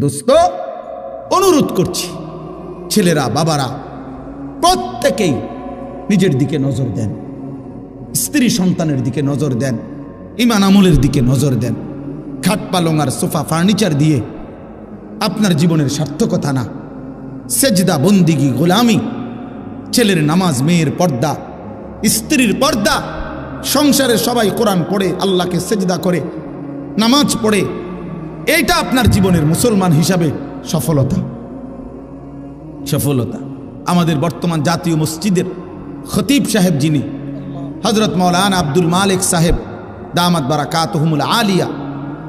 দোস্ত, অনুরোধ করছি, ছেলেরা, বাবারা প্রত্যেকেই নিজের দিকে নজর দেন, স্ত্রী সন্তানের দিকে নজর দেন, ইমান আমলের দিকে নজর দেন। খাট পালং আর সোফা ফার্নিচার দিয়ে আপনার জীবনের সার্থকতা না। সেজদা, বন্দিগি, গোলামি, ছেলের নামাজ, মেয়ের পর্দা, স্ত্রীর পর্দা, সংসারে সবাই কোরআন পড়ে, আল্লাহকে সেজদা করে, নামাজ পড়ে, এইটা আপনার জীবনের মুসলমান হিসাবে সফলতা। সফলতা। আমাদের বর্তমান জাতীয় মসজিদের খতিব সাহেব যিনি হজরত মৌলানা আব্দুল মালিক সাহেব দামাত বারাকাতুহুমুল আলিয়া,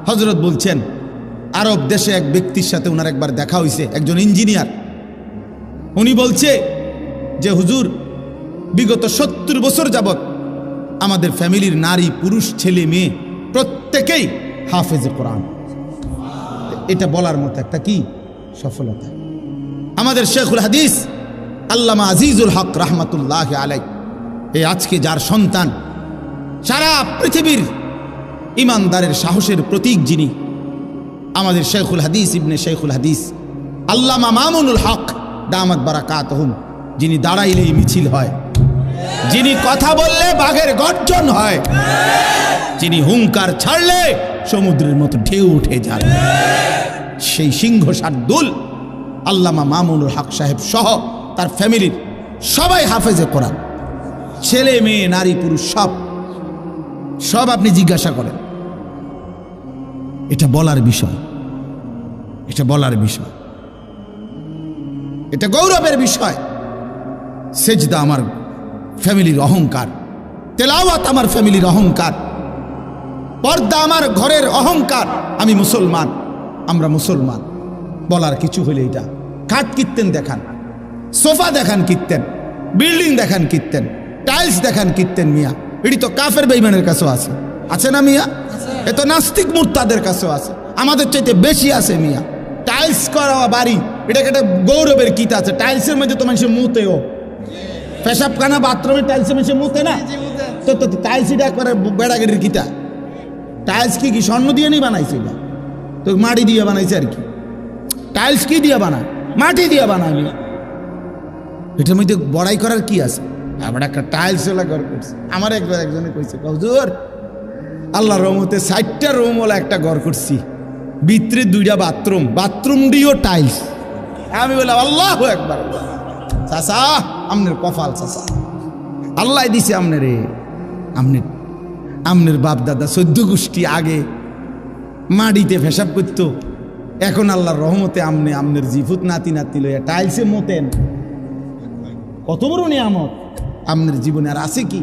হজরত বলছেন আরব দেশে এক ব্যক্তির সাথে ওনার একবার দেখা হয়েছে, একজন ইঞ্জিনিয়ার। উনি বলছে যে হুজুর, বিগত 70 বছর যাবত আমাদের ফ্যামিলির নারী, পুরুষ, ছেলে, মেয়ে প্রত্যেকেই হাফেজে কোরআন। এটা বলার মতো একটা কি সফলতা। আমাদের শেখুল হাদিস আল্লামা আজিজুল হক রহমতুল্লাহ আলাই, এই আজকে যার সন্তান, সারা পৃথিবীর ইমানদারের সাহসের প্রতীক যিনি, আমাদের শেখুল হাদিস ইবনে শেখুল হাদিস আল্লামা মামুনুল হক দামাত বারাকাতুহুম, যিনি দাঁড়াইলেই মিছিল হয়, যিনি কথা বললে বাঘের গর্জন হয়, যিনি হুঙ্কার ছাড়লে সমুদ্রের মতো ঢেউ উঠে যায়, সেই সিংহ শার্দুল আল্লামা মামুনুল হক সাহেব সহ তার ফ্যামিলির সবাই হাফেজে কোরআন, ছেলে, মেয়ে, নারী, পুরুষ সব আপনি জিজ্ঞাসা করেন। এটা বলার বিষয়, এটা বলার বিষয়, এটা গৌরবের বিষয়। সেজদা আমার ফ্যামিলির অহংকার, তেলাওয়াত আমার ফ্যামিলির অহংকার, পর্দা আমার ঘরের অহংকার। আমি মুসলমান, আমরা মুসলমান। বলার কিছু হলে এটা খাট কিনতেন দেখান, সোফা দেখান কিনতেন, বিল্ডিং দেখান কিনতেন, টাইলস দেখান কিনতেন। মিয়া, এটি তো কাফের বেঈমানের কাছেও আছে, আছে না মিয়া? এ তো নাস্তিক মুরতাদের কাছেও আছে, আমাদের চাইতে বেশি আছে মিয়া। টাইলস করা বাড়ি, এটাকে একটা গৌরবের কিতা আছে। টাইলসের মধ্যে তো মানুষের মুতেও, পেশাবখানা বাথরুমে টাইলসের মানুষের মুতে না, তো তো টাইলস এটা একবারে বেড়াগেটির কিতা। টাইলস কি কি স্বর্ণ দিয়ে নিয়ে বানাইছে? এটা তো মাটি দিয়ে বানাইছে আর কি। টাইলস কি দিয়ে বানায়? মাটি দিয়ে বানায়। এটার মধ্যে বড়াই করার কি আছে? আবার একটা টাইলস ওলা ঘর করছে। আমার একজনে কইছে, হুজুর আল্লাহর রহমতে 60টা রুম ওলা একটা ঘর করছি, ভিতরে 2টা বাথরুম, বাথরুম দিয়েও টাইলস। আমি বললাম আল্লাহু আকবার। চাচা আমনের কপাল, চাচা আল্লাহ দিছে আমনেরে। আমনের বাপ দাদা 14 গোষ্ঠী আগে মাটিতে পেশাব করতো, এখন আল্লাহর রহমতে আমনের জিফুত নাতি নাতি লইয়া টাইলসে মতেন। কত বড় নিয়ামত আমনের জীবনে, আর আছে কি?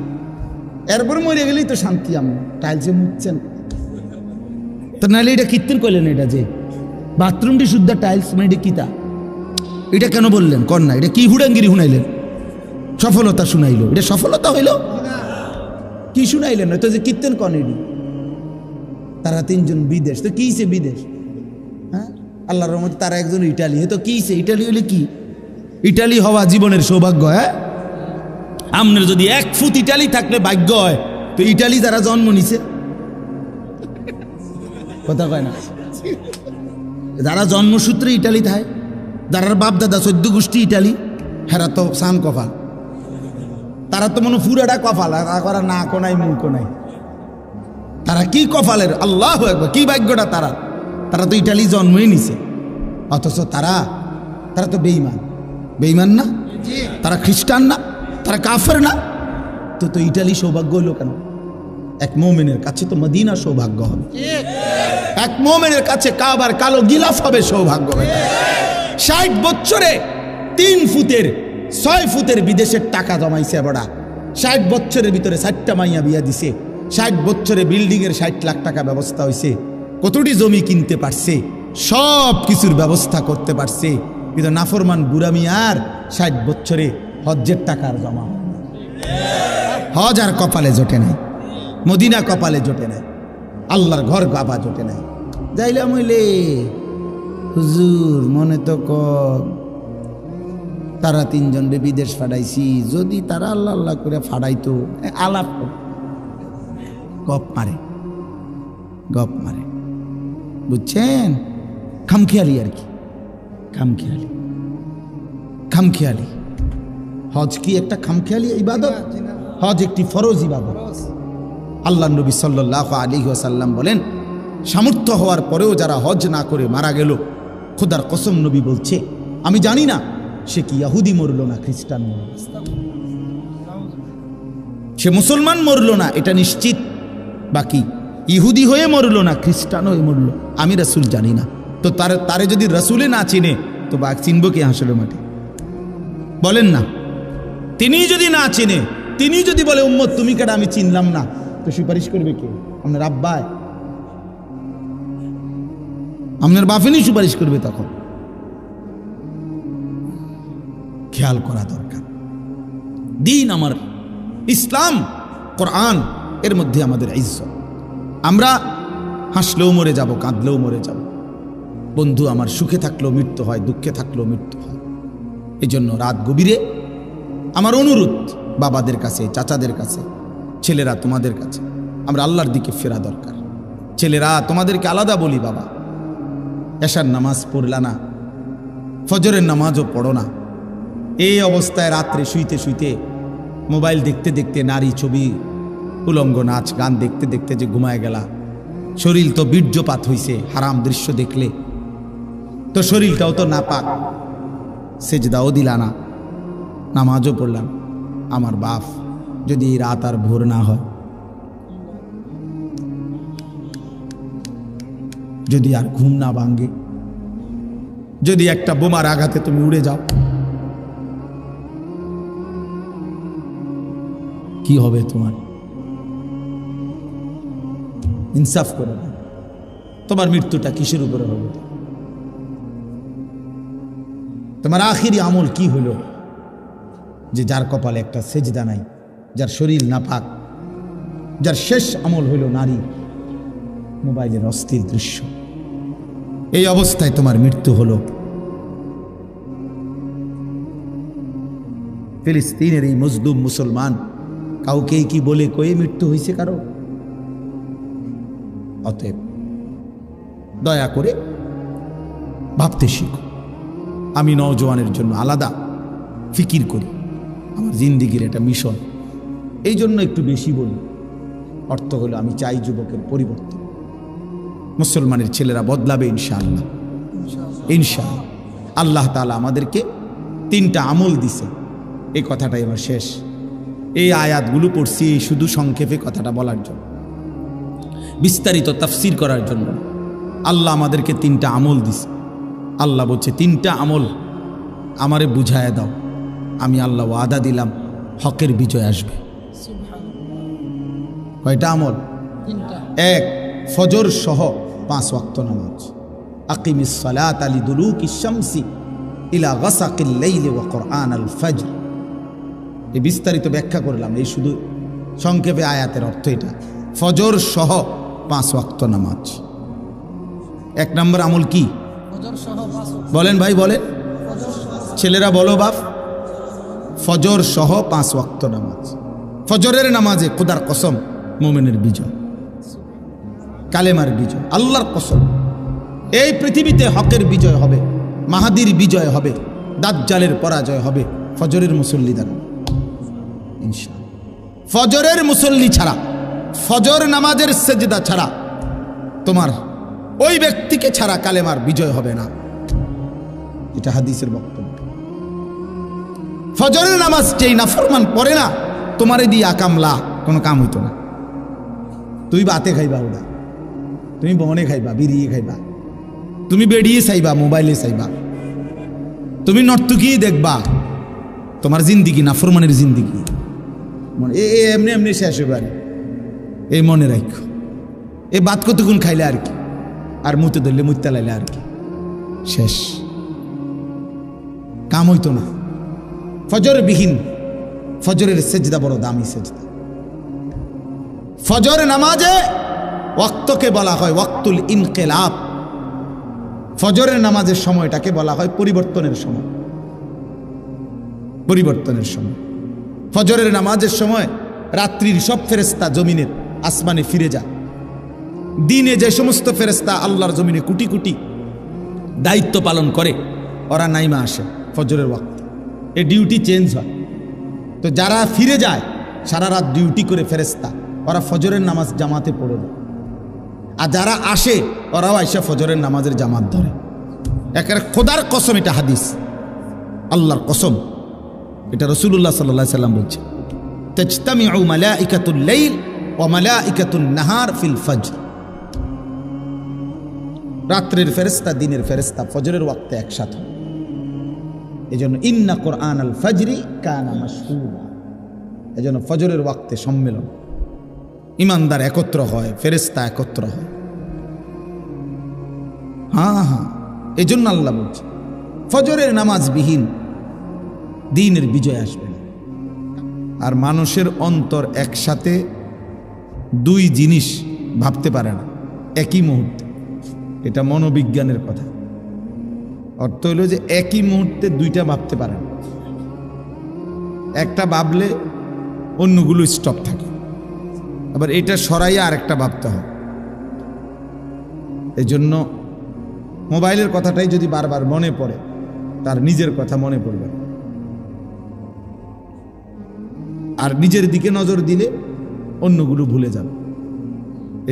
এরপর মরে গেলেই তো শান্তি। আমনে টাইলসে মুতছেন তো, নাহলে এটা কীর্তন করলেন? এটা যে বাথরুমটি শুদ্ধ টাইলস, মানে এটা কিতা? এটা কেন বললেন? কর না, এটা কি হুড়াঙ্গিরি শুনাইলেন? সফলতা শুনাইল, এটা সফলতা হইল? কি শুনাইলেন? তো যে কীর্তন কন, এটি তারা 3 জন বিদেশ, তো কিছে বিদেশ? হ্যাঁ, আল্লাহর রহমতে তারা একজন ইটালি, তো কিছে? ইটালি হইলে কি? ইটালি হওয়া জীবনের সৌভাগ্য। হ্যাঁ, আপনার যদি 1 ফুট ইটালি থাকলে ভাগ্য হয়, তো ইটালি যারা জন্ম নিছে, কথা কয় না, যারা জন্মসূত্রে ইটালি থাকে, যারা বাপ দাদা 14 গোষ্ঠী ইটালি, হেরা তো সান কপাল। তারা তো মনে পুরাটা কপাল, আর না কোনাই মুখ কোনাই। তারা কি কপালের, আল্লাহু আকবার, কি ভাগ্যটা তারা। তারা তো ইটালি জন্মই নিছে, অথচ তারা তো বেঈমান। বেঈমান না? তারা খ্রিস্টান না? তারা কাফের না? তো ইটালি সৌভাগ্য হলো কেন? এক মুমিনের কাছে তো মদিনা সৌভাগ্য হবে, এক মুমিনের কাছে কাবার কালো গিলাফ হবে সৌভাগ্য। 60 বছরে 3 ফুটের 6 ফুটের বিদেশের টাকা জমাইছে বড়া। 60 বছরের ভিতরে 4টা মাইয়া বিয়া দিছে। 60 বছরে বিল্ডিং এর 60 লাখ টাকা ব্যবস্থা হয়েছে। কতটি জমি কিনতে পারছে, সব কিছুর ব্যবস্থা করতে পারছে। কিন্তু নাফরমান বুড়া মিয়ার 60 বছরে হজ্জের টাকার জমা, হজ আর কপালে জোটে নাই, মদিনা কপালে জোটে নাই, আল্লাহর ঘর গাবা জোটে নাই। যাইলাম হইলে হুজুর মনে তো কর, তারা 3 জন বিদেশ ফাটাইছি, যদি তারা আল্লাহ আল্লাহ করে ফাটাইতো, আলাপ গপ মারে, বুঝছেন? খামখেয়ালি আর কি, খামখেয়ালি। খামখেয়ালি হজ কি একটা খামখেয়ালি ইবাদত? হজ একটি ফরজ ইবাদত। আল্লাহ নবী সাল্লাল্লাহু আলাইহি ওয়াসাল্লাম বলেন, সামর্থ্য হওয়ার পরেও যারা হজ না করে মারা গেল, খোদার কসম নবী বলছে, আমি জানি না সে কি ইহুদি মরল না খ্রিস্টান মরল, সে মুসলমান মরল না এটা নিশ্চিত, বাকি ইহুদি হয়ে মরল না খ্রিস্টান হয়ে মরল আমি রাসূল জানি না। তো তারে যদি রাসূলে না চিনে তো বাঘ চিনব কে হাসলে মাঠে? বলেন না। তিনি যদি না চিনে, তিনি যদি বলে উম্মত তুমি কেডা আমি চিনলাম না, তো সুপারিশ করবে কে? আপনার আব্বায়, আপনার বাফেনি সুপারিশ করবে তখন। খেয়াল করা দরকার। দিন আমার ইসলাম, কোরআন, এর মধ্যে আমাদের ইজ্জত। আমরা হাসলেও মরে যাব, কাঁদলেও মরে যাব। বন্ধু আমার সুখে থাকলেও মৃত্যু হয়, দুঃখে থাকলেও মৃত্যু হয়। এই জন্য রাত গভীরে আমার অনুরোধ বাবাদের কাছে, চাচাদের কাছে, ছেলেরা তোমাদের কাছে, আমরা আল্লাহর দিকে ফেরা দরকার। ছেলেরা তোমাদেরকে আলাদা বলি, বাবা এশার নামাজ পড়লা না, ফজরের নামাজও পড়ো না, এই অবস্থায় রাত্রে শুইতে শুইতে মোবাইল দেখতে দেখতে নারী ছবি, উলঙ্গ নাচ গান দেখতে দেখতে যে ঘুমায় গেলা, শরীর তো বীর্যপাত হইছে হারাম দৃশ্য দেখলে, তো শরীরটাও তো নাপাক, সেজদাও দিলা না, নামাজও পড়লাম। আমার বাপ যদি এই রাত আর ভোর না হয়, যদি আর ঘুম না ভাঙ্গে, যদি একটা বোমার আঘাতে তুমি উড়ে যাও, কি হবে তোমার? ইনসাফ করে না, তোমার মৃত্যুটা কিসের উপরে হবে? তোমার আখিরি আমল কি হলো? যে যার কপালে একটা সেজদা নাই, যার শরীর নাপাক, যার শেষ আমল হলো নারী, মোবাইলের অস্থির দৃশ্য, এই অবস্থায় তোমার মৃত্যু হলো। ফিলিস্তিনের এই মজলুম মুসলমান কাউকে কি বলে কয়ে মৃত্যু হয়েছে কারো? অতএব দয়া করে ভাবতে শিখো। আমি নওজওয়ানের জন্য আলাদা ফিকির করি, আমার জিন্দিগির এটা মিশন, এই জন্য একটু বেশি বলি। অর্থ হলো আমি চাই যুবকের পরিবর্তন, মুসলমানের ছেলেরা বদলাবে ইনশাআল্লাহ, ইনশাআল্লাহ। আল্লাহ তাআলা আমাদেরকে 3টা আমল দিছে, এই কথাটাই আমার শেষ। এই আয়াতগুলো পড়ছি শুধু সংক্ষেপে কথাটা বলার জন্য, বিস্তারিত তাফসীর করার জন্য। আল্লাহ আমাদেরকে 3টা আমল দিছে। আল্লাহ বলছে 3টা আমল আমারে বুঝায় দাও, আমি আল্লাহ ওয়াদা দিলাম হকের বিজয় আসবে। কয়টা আমল? 1, ফজর সহ 5 ওয়াক্ত নামাজ। আকিমিস সালাতা লিদুলুকিশ শামসি ইলা গাসাকিল লাইলি ওয়া কুরআনাল ফজর। এই বিস্তারিত ব্যাখ্যা করলাম, এই শুধু সংক্ষেপে আয়াতের অর্থ এটা। ফজর সহ 5 ওয়াক্ত নামাজ। 1 নম্বর আমল কি? বলেন ভাই, বলেন, ছেলেরা বলো বাপ। ফজর সহ 5 ওয়াক্ত নামাজ। ফজরের নামাজে খোদার কসম মুমিনের বিজয়, কালেমার বিজয়, আল্লাহর কসম। এই পৃথিবীতে হকের বিজয় হবে, মাহাদির বিজয় হবে, দাজ্জালের পরাজয় হবে ফজরের মুসল্লি দ্বারা ইনশাআল্লাহ। ফজরের মুসল্লি ছাড়া, ফজর নামাজের সেজদা ছাড়া, তোমার ওই ব্যক্তিকে ছাড়া কালেমার বিজয় হবে না। এটা হাদিসের বক্তব্য। ফজরের নামাজ যেই নাফরমান পড়ে না, তোমারে দিয়ে আকামলা কোনো কাম হইতো না। তুই বাতে খাইবা, ওটা তুমি বনে খাইবা, বিড়িয়ে খাইবা, তুমি বেড়িয়ে চাইবা, মোবাইলে চাইবা, তুমি নর্তকী দেখবা, তোমার জিন্দিগি নাফরমানের জিন্দিগি এমনি এমনি শেষ হইবার। এই মনে রাখো, এই বাত কতক্ষণ খাইলে আর কি, আর মুতে ধরলে মুতে লাইলে আর কি, শেষ, কাম হইতো না। ফজর বিহীন, ফজরের সেজদা বড় দামি সেজদা। ফজর নামাজে ওয়াক্তকে বলা হয় ওয়াক্তুল ইনকিলাব। ফজরের নামাজের সময়টাকে বলা হয় পরিবর্তনের সময়, পরিবর্তনের সময়। ফজরের নামাজের সময় রাত্রির সব ফেরেশতা জমিনের আসমানে ফিরে যায়। দিনে যে সমস্ত ফেরেশতা আল্লাহর জমিনে কোটি কোটি দায়িত্ব পালন করে ওরা নাইমা আসে ফজরের ওয়াক্ত, এই ডিউটি চেঞ্জ হয়। তো যারা ফিরে যায় সারা রাত ডিউটি করে ফেরেশতা, ওরা ফজরের নামাজ জামাতে পড়ে দেয়। আর যারা আসে ওরাও আইসা ফজরের নামাজের জামাত ধরে। একেবারে খোদার কসম, এটা হাদিস, আল্লাহর কসম, এটা রাসূলুল্লাহ সাল্লাল্লাহু আলাইহি সাল্লাম বলছে, তাজতামিউ মালাইকাতুল লাইল ওয়া মালাইকাতুন নাহার ফিল ফজর। রাত্রের ফেরেশতা দিনের ফেরেশতা ফজরের ওয়াক্তে একসাথে হয়। এজন্য ইন্না কুরআনাল ফজরি কানা মাশহুদা, এজন্য ফজরের ওয়াক্তে সম্মেলন, ইমানদার একত্র হয়, ফেরেশতা একত্র হয়। হ্যাঁ, এজন্য আল্লাহ বলছে ফজরের নামাজ বিহীন দ্বীনের বিজয় আসবে না। আর মানুষের অন্তর একসাথে দুই জিনিস ভাবতে পারে না একই মুহূর্তে, এটা মনোবিজ্ঞানের কথা। অর্থ হলো যে একই মুহূর্তে দুইটা ভাবতে পারে না, একটা ভাবলে অন্যগুলো স্টপ থাকে, আবার এটা সরাইয়া আরেকটা ভাবতে হয়। এই জন্য মোবাইলের কথাটাই যদি বারবার মনে পড়ে, তার নিজের কথা মনে পড়বে, আর নিজের দিকে নজর দিলে অন্যগুলো ভুলে যাবে।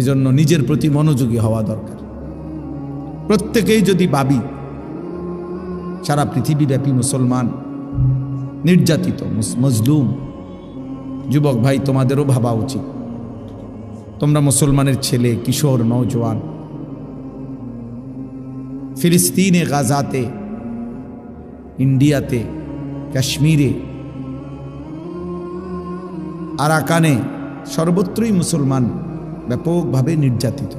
এজন্য নিজের প্রতি মনোযোগী হওয়া দরকার। প্রত্যেকেই যদি ভাবি সারা পৃথিবীব্যাপী মুসলমান নির্যাতিত, মজলুম, যুবক ভাই তোমাদেরও ভাবা উচিত, তোমরা মুসলমানের ছেলে, কিশোর, নওজোয়ান ফিলিস্তিনে, গাজাতে, ইন্ডিয়াতে, কাশ্মীরে, আরাকানে, সর্বত্রই মুসলমান ব্যাপকভাবে নির্যাতিত।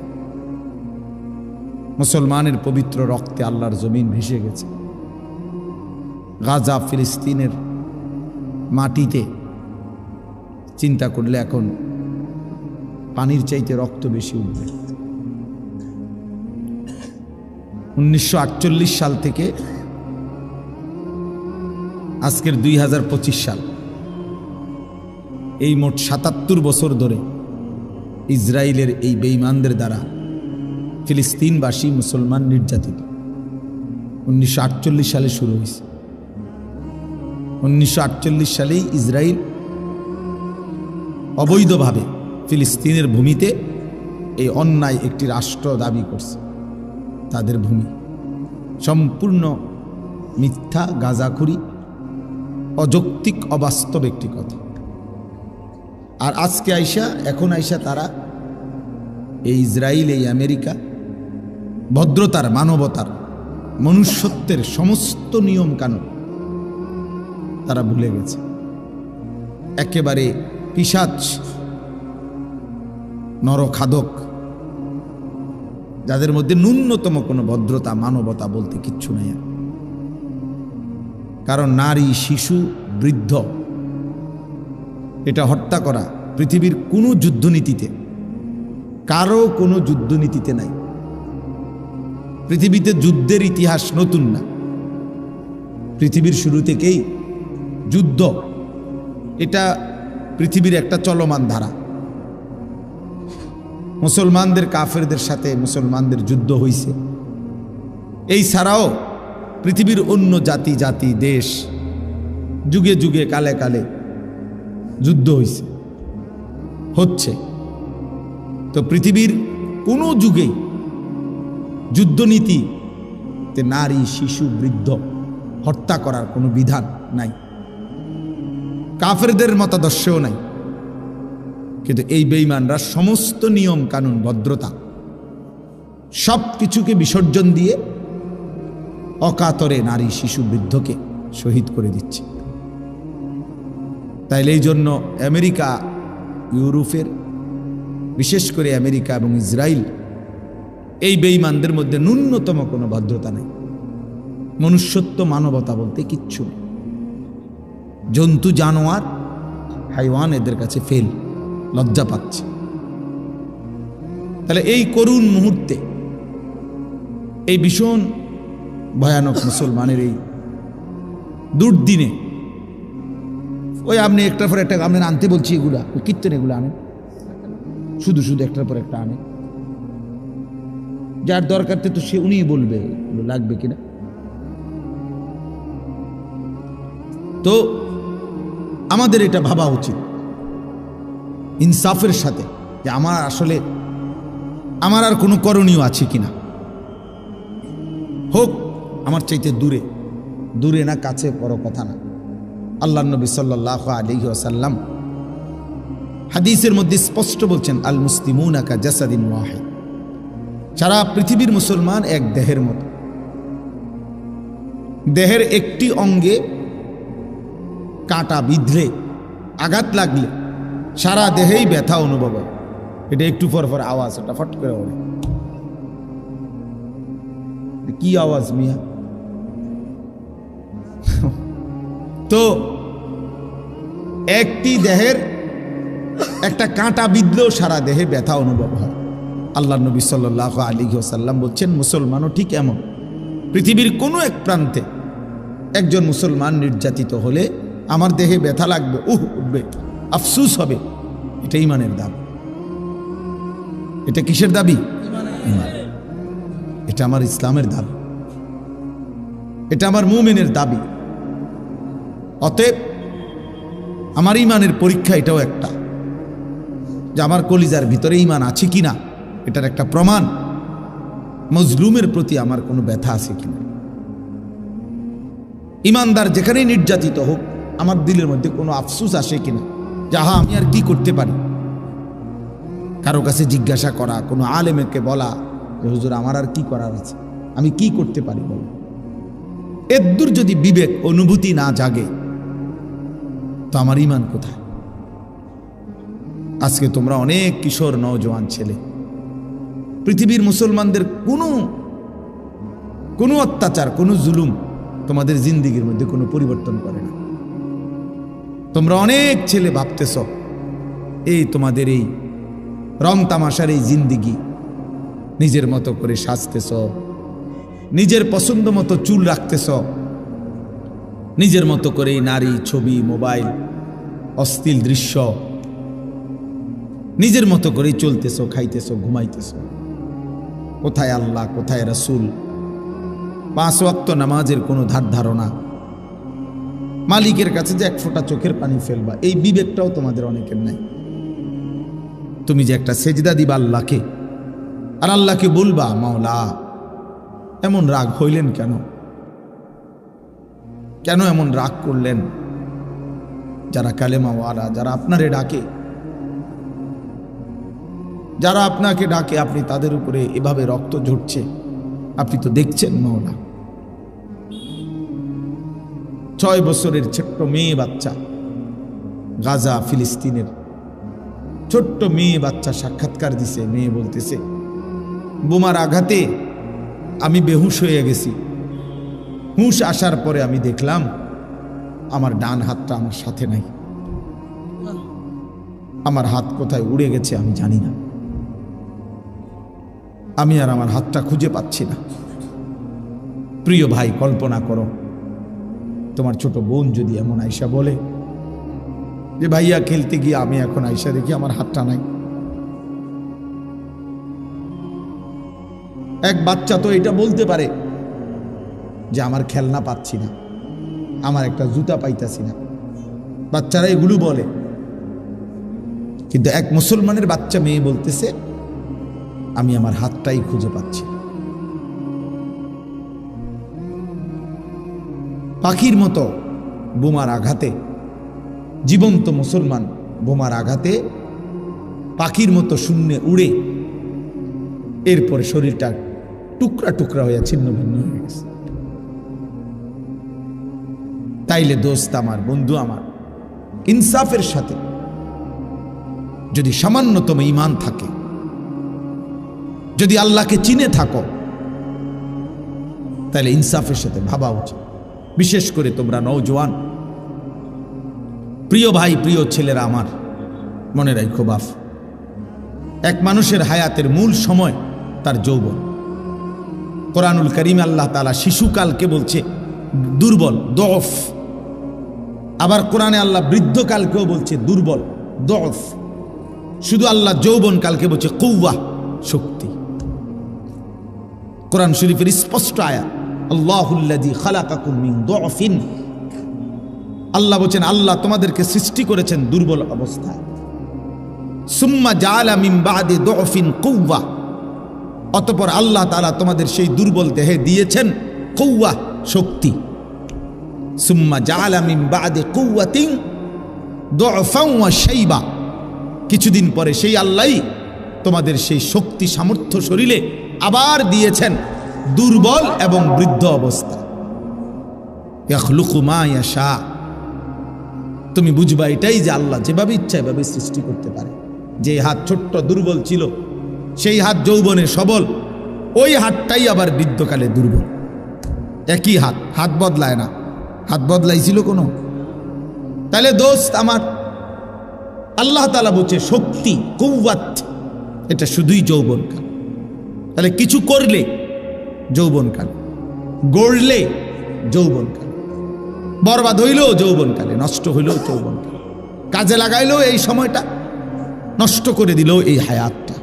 মুসলমানের পবিত্র রক্তে আল্লাহর জমিন ভেসে গেছে। গাজা, ফিলিস্তিনের মাটিতে চিন্তা করলে এখন পানির চাইতে রক্ত বেশি উঠবে। 1948 সাল থেকে আজকের 2025 সাল, এই মোট 77 বছর ধরে ইসরায়েলের এই বেঈমানদের দ্বারা ফিলিস্তিনবাসী মুসলমান নির্যাতিত। 1948 সালে শুরু হয়েছে। 1948 সালেই ইসরায়েল অবৈধভাবে ফিলিস্তিনের ভূমিতে এই অন্যায় একটি রাষ্ট্র দাবি করছে। তাদের ভূমি সম্পূর্ণ মিথ্যা, গাজাখুরি, অযৌক্তিক, অবাস্তব একটি কথা। আর আজকে এখন আইসা তারা এই ইসরায়েল, এই আমেরিকা ভদ্রতার, মানবতার, মনুষ্যত্বের সমস্ত নিয়ম কানুন তারা ভুলে গেছে। একেবারে পিশাচ, নরখাদক, যাদের মধ্যে ন্যূনতম কোনো ভদ্রতা, মানবতা বলতে কিচ্ছু নেই। কারণ নারী, শিশু, বৃদ্ধ এটা হত্যা করা পৃথিবীর কোনো যুদ্ধনীতিতে, কারো কোনো যুদ্ধনীতিতে নাই। পৃথিবীতে যুদ্ধের ইতিহাস নতুন না, পৃথিবীর শুরু থেকেই যুদ্ধ এটা পৃথিবীর একটা চলমান ধারা। মুসলমানদের কাফেরদের সাথে মুসলমানদের যুদ্ধ হয়েছে। এই ছাড়াও পৃথিবীর অন্য জাতি, দেশ যুগে যুগে, কালে কালে যুদ্ধ হচ্ছে। তো পৃথিবীর কোনো যুগেই যুদ্ধনীতিতে নারী, শিশু, বৃদ্ধ হত্যা করার কোনো বিধান নাই, কাফেরদের মতাদর্শেও নাই। কিন্তু এই বেঈমানরা সমস্ত নিয়ম কানুন, ভদ্রতা সব কিছুকে বিসর্জন দিয়ে অকাতরে নারী, শিশু, বৃদ্ধকে শহীদ করে দিচ্ছে। তাইলে এই জন্য আমেরিকা, ইউরোপের, বিশেষ করে আমেরিকা এবং ইসরায়েল, এই বেঈমানদের মধ্যে ন্যূনতম কোনো ভদ্রতা নেই, মনুষ্যত্ব, মানবতা বলতে কিচ্ছু নেই। জন্তু, জানোয়ার, হাইওয়ান এদের কাছে ফেল, লজ্জা পাচ্ছে। তাহলে এই করুণ মুহূর্তে, এই ভীষণ ভয়ানক মুসলমানের এই দুর্দিনে, ওই আপনি একটার পর একটা আপনি আনতে বলছি, এগুলা ওই কীর্তন, এগুলো আনেন, শুধু একটার পর একটা আনেন। যার দরকার তো সে উনিই বলবে লাগবে কিনা। তো আমাদের এটা ভাবা উচিত ইনসাফের সাথে যে আমার আসলে আমার আর কোনো করণীয় আছে কিনা, হোক আমার চাইতে দূরে, দূরে না কাছে বড় কথা না। আল্লাহ নবী সাল্লাল্লাহু আলাইহি ওয়াসাল্লাম হাদিসের মধ্যে স্পষ্ট বলছেন, আল মুসলিমুনা কা জাসাদিন ওয়াহিদ, সারা পৃথিবীর মুসলমান এক দেহের মতো। দেহের একটি অঙ্গে কাঁটা বিঁধলে, আঘাত লাগলে সারা দেহেই ব্যথা অনুভব হয়। এটা একটু পর পর আওয়াজ, ওটা ফট করে ওঠে। কি আওয়াজ মিয়া? তো একটি দেহের একটা কাঁটা বিঁধলেও সারা দেহে ব্যথা অনুভব হয়। আল্লাহ নবী সাল্লাল্লাহু আলাইহি ওয়াসাল্লাম বলছেন, মুসলমানও ঠিক এমন। পৃথিবীর কোনো এক প্রান্তে একজন মুসলমান নির্যাতিত হলে আমার দেহে ব্যথা লাগবে, উঠবে, আফসুস হবে। এটা ঈমানের দাবি। এটা কিসের দাবি? এটা আমার ইসলামের দাবি, এটা আমার মুমিনের দাবি। অতএব আমার ঈমানের পরীক্ষা এটাও একটা, যে আমার কলিজার ভিতরে ঈমান আছে কিনা, এটার একটা প্রমাণ। মজলুমের প্রতি আমার কোনো ব্যথা আছে কিনা। ঈমানদার যেখানেই নির্যাতিত হোক, আমার দিলের মধ্যে কোনো আফসোস আসে কিনা, যাহা আমি আর কি করতে পারি। কারো কাছে জিজ্ঞাসা করা, কোনো আলেমকে বলা যে হুজুর আমার আর কি করার আছে, আমি কি করতে পারি বল। এদ্দুর যদি বিবেক অনুভূতি না জাগে, তো আমার ঈমান কোথায়? আজকে তোমরা অনেক কিশোর নওজোয়ান ছেলে, পৃথিবীর মুসলমানদের কোনো অত্যাচার, কোনো জুলুম তোমাদের জিন্দিগির মধ্যে কোনো পরিবর্তন করে না। তোমরা অনেক ছেলে ভাবতেছ এই তোমাদের এই রং তামাশার এই জিন্দিগি, নিজের মতো করে সাজতেছ, নিজের পছন্দ মতো চুল রাখতেছ, নিজের মতো করে নারী, ছবি, মোবাইল, অশ্লীল দৃশ্য, নিজের মতো করে চলতেছ, খাইতেছ, ঘুমাইতেছ। কোথায় আল্লাহ, কোথায় রাসূল? 5 ওয়াক্ত নামাজের কোনো ধার ধারণা, মালিকের কাছে যে এক ফোঁটা চোখের পানি ফেলবা, এই বিবেকটাও তোমাদের অনেকের নাই। তুমি যে একটা সেজদা দিবা আল্লাহকে, আর আল্লাহকে বলবা, মাওলা এমন রাগ হইলেন কেন, কেন এমন রাগ করলেন? যারা কালেমাওয়ালা, যারা আপনারে ডাকে, যারা আপনাকে ডাকে, আপনি তাদের উপরে এভাবে রক্ত ঝরছে, আপনি তো দেখছেন মাওলা। 6 বছরের ছোট্ট মেয়ে বাচ্চা, গাজা ফিলিস্তিনের ছোট্ট মেয়ে বাচ্চা সাক্ষাৎকার দিছে। মেয়ে বলতেছে, বোমার আঘাতে আমি বেহুশ হয়ে গেছি। হুঁশ আসার পরে আমি দেখলাম আমার ডান হাতটা আমার সাথে নাই। আমার হাত কোথায় উড়ে গেছে আমি জানি না। আমি আর আমার হাতটা খুঁজে পাচ্ছি না। প্রিয় ভাই, কল্পনা করো, তোমার ছোট বোন যদি এমন আয়সা বলে যে ভাইয়া খেলতে গিয়ে আমি এখন আয়সা দেখি আমার হাতটা নাই। এক বাচ্চা তো এটা বলতে পারে যে আমার খেলনা পাচ্ছি না, আমার একটা জুতা পাইতাছি না। বাচ্চারা এগুলো বলে, কিন্তু এক মুসলমানের বাচ্চা মেয়ে বলতেছে আমি আমার হাতটাই খুঁজে পাচ্ছি। পাখির মতো বোমার আঘাতে, জীবন্ত মুসলমান বোমার আঘাতে পাখির মতো শূন্যে উড়ে এরপরে শরীরটা টুকরা টুকরা হয়ে ছিন্ন ভিন্ন হয়ে গেছে। তাইলে দোস্ত আমার, বন্ধু আমার, ইনসাফের সাথে যদি সামান্যতম ঈমান থাকে, যদি আল্লাহকে চিনে থাকো, তাহলে ইনসাফের সাথে ভাবা উচিত। বিশেষ করে তোমরা নওজোয়ান, প্রিয় ভাই, প্রিয় ছেলেরা আমার, মনে রাখো বাপ, এক মানুষের হায়াতের মূল সময় তার যৌবন। কোরআনুল কারীমে আল্লাহ তাআলা শিশুকালকে বলছে দুর্বল, দফ। আবার কোরআনে আল্লাহ বৃদ্ধকালকেও বলছে দুর্বল, দফ। শুধু আল্লাহ যৌবন কালকে বলছে কুওয়া, শক্তি। কোরআন শরীফের স্পষ্ট আয়াত, আল্লাহুল্লাযী খালাকাকুম মিন দুআফিন, আল্লাহ বলেন আল্লাহ তোমাদেরকে সৃষ্টি করেছেন দুর্বল অবস্থায়, সুম্মা জাআলা মিন বাদি দুআফিন কুওয়া, অতঃপর আল্লাহ তাআলা তোমাদের সেই দুর্বল দেহে দিয়েছেন কুওয়া, শক্তি। সুম্মা জাআলা মিন বাদি কুওয়াতিন দুআফান ওয়া শাইবা, কিছুদিন পরে সেই আল্লাহই তোমাদের সেই শক্তি সামর্থ্য শরীরে আবার দিয়েছেন দুর্বল এবং বৃদ্ধ অবস্থা। ইয়াখলুকু মা ইয়াশা, তুমি বুঝবা এটাই যে আল্লাহ যেভাবে ইচ্ছা এভাবে সৃষ্টি করতে পারে। যে হাত ছোট্ট দুর্বল ছিল সেই হাত যৌবনে সবল, ওই হাতটাই আবার বৃদ্ধকালে দুর্বল। একই হাত, হাত বদলায় না। হাত বদলাইছিল কোনো? তাহলে দোস্ত আমার, আল্লাহ তাআলা বলছে শক্তি কুওয়াত, এটা শুধুই যৌবনকাল। তাহলে কিছু করলে যৌবনকাল, গড়লে যৌবনকাল, বরবাদ হইলেও যৌবনকালে, নষ্ট হইলেও যৌবনকালে, কাজে লাগাইলেও এই সময়টা, নষ্ট করে দিলেও এই হায়াতটা।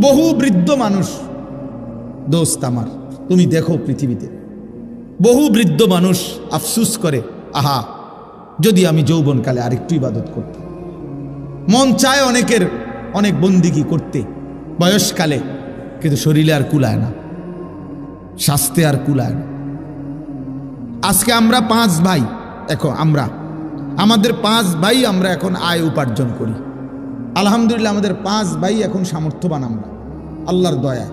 বহু বৃদ্ধ মানুষ দোস্ত আমার, তুমি দেখো পৃথিবীতে বহু বৃদ্ধ মানুষ আফসুস করে, আহা যদি আমি যৌবনকালে আরেকটু ইবাদত করতাম। মন চায় অনেকের অনেক বন্দিগি করতে বয়সকালে, কিন্তু শরীরে আর কুলায় না, স্বাস্থ্যে আর কুলায় না। আজকে আমরা 5 ভাই, দেখো আমাদের 5 ভাই আমরা এখন আয় উপার্জন করি। আলহামদুলিল্লাহ আমাদের 5 ভাই এখন সামর্থ্যবান, আমরা আল্লাহর দয়া।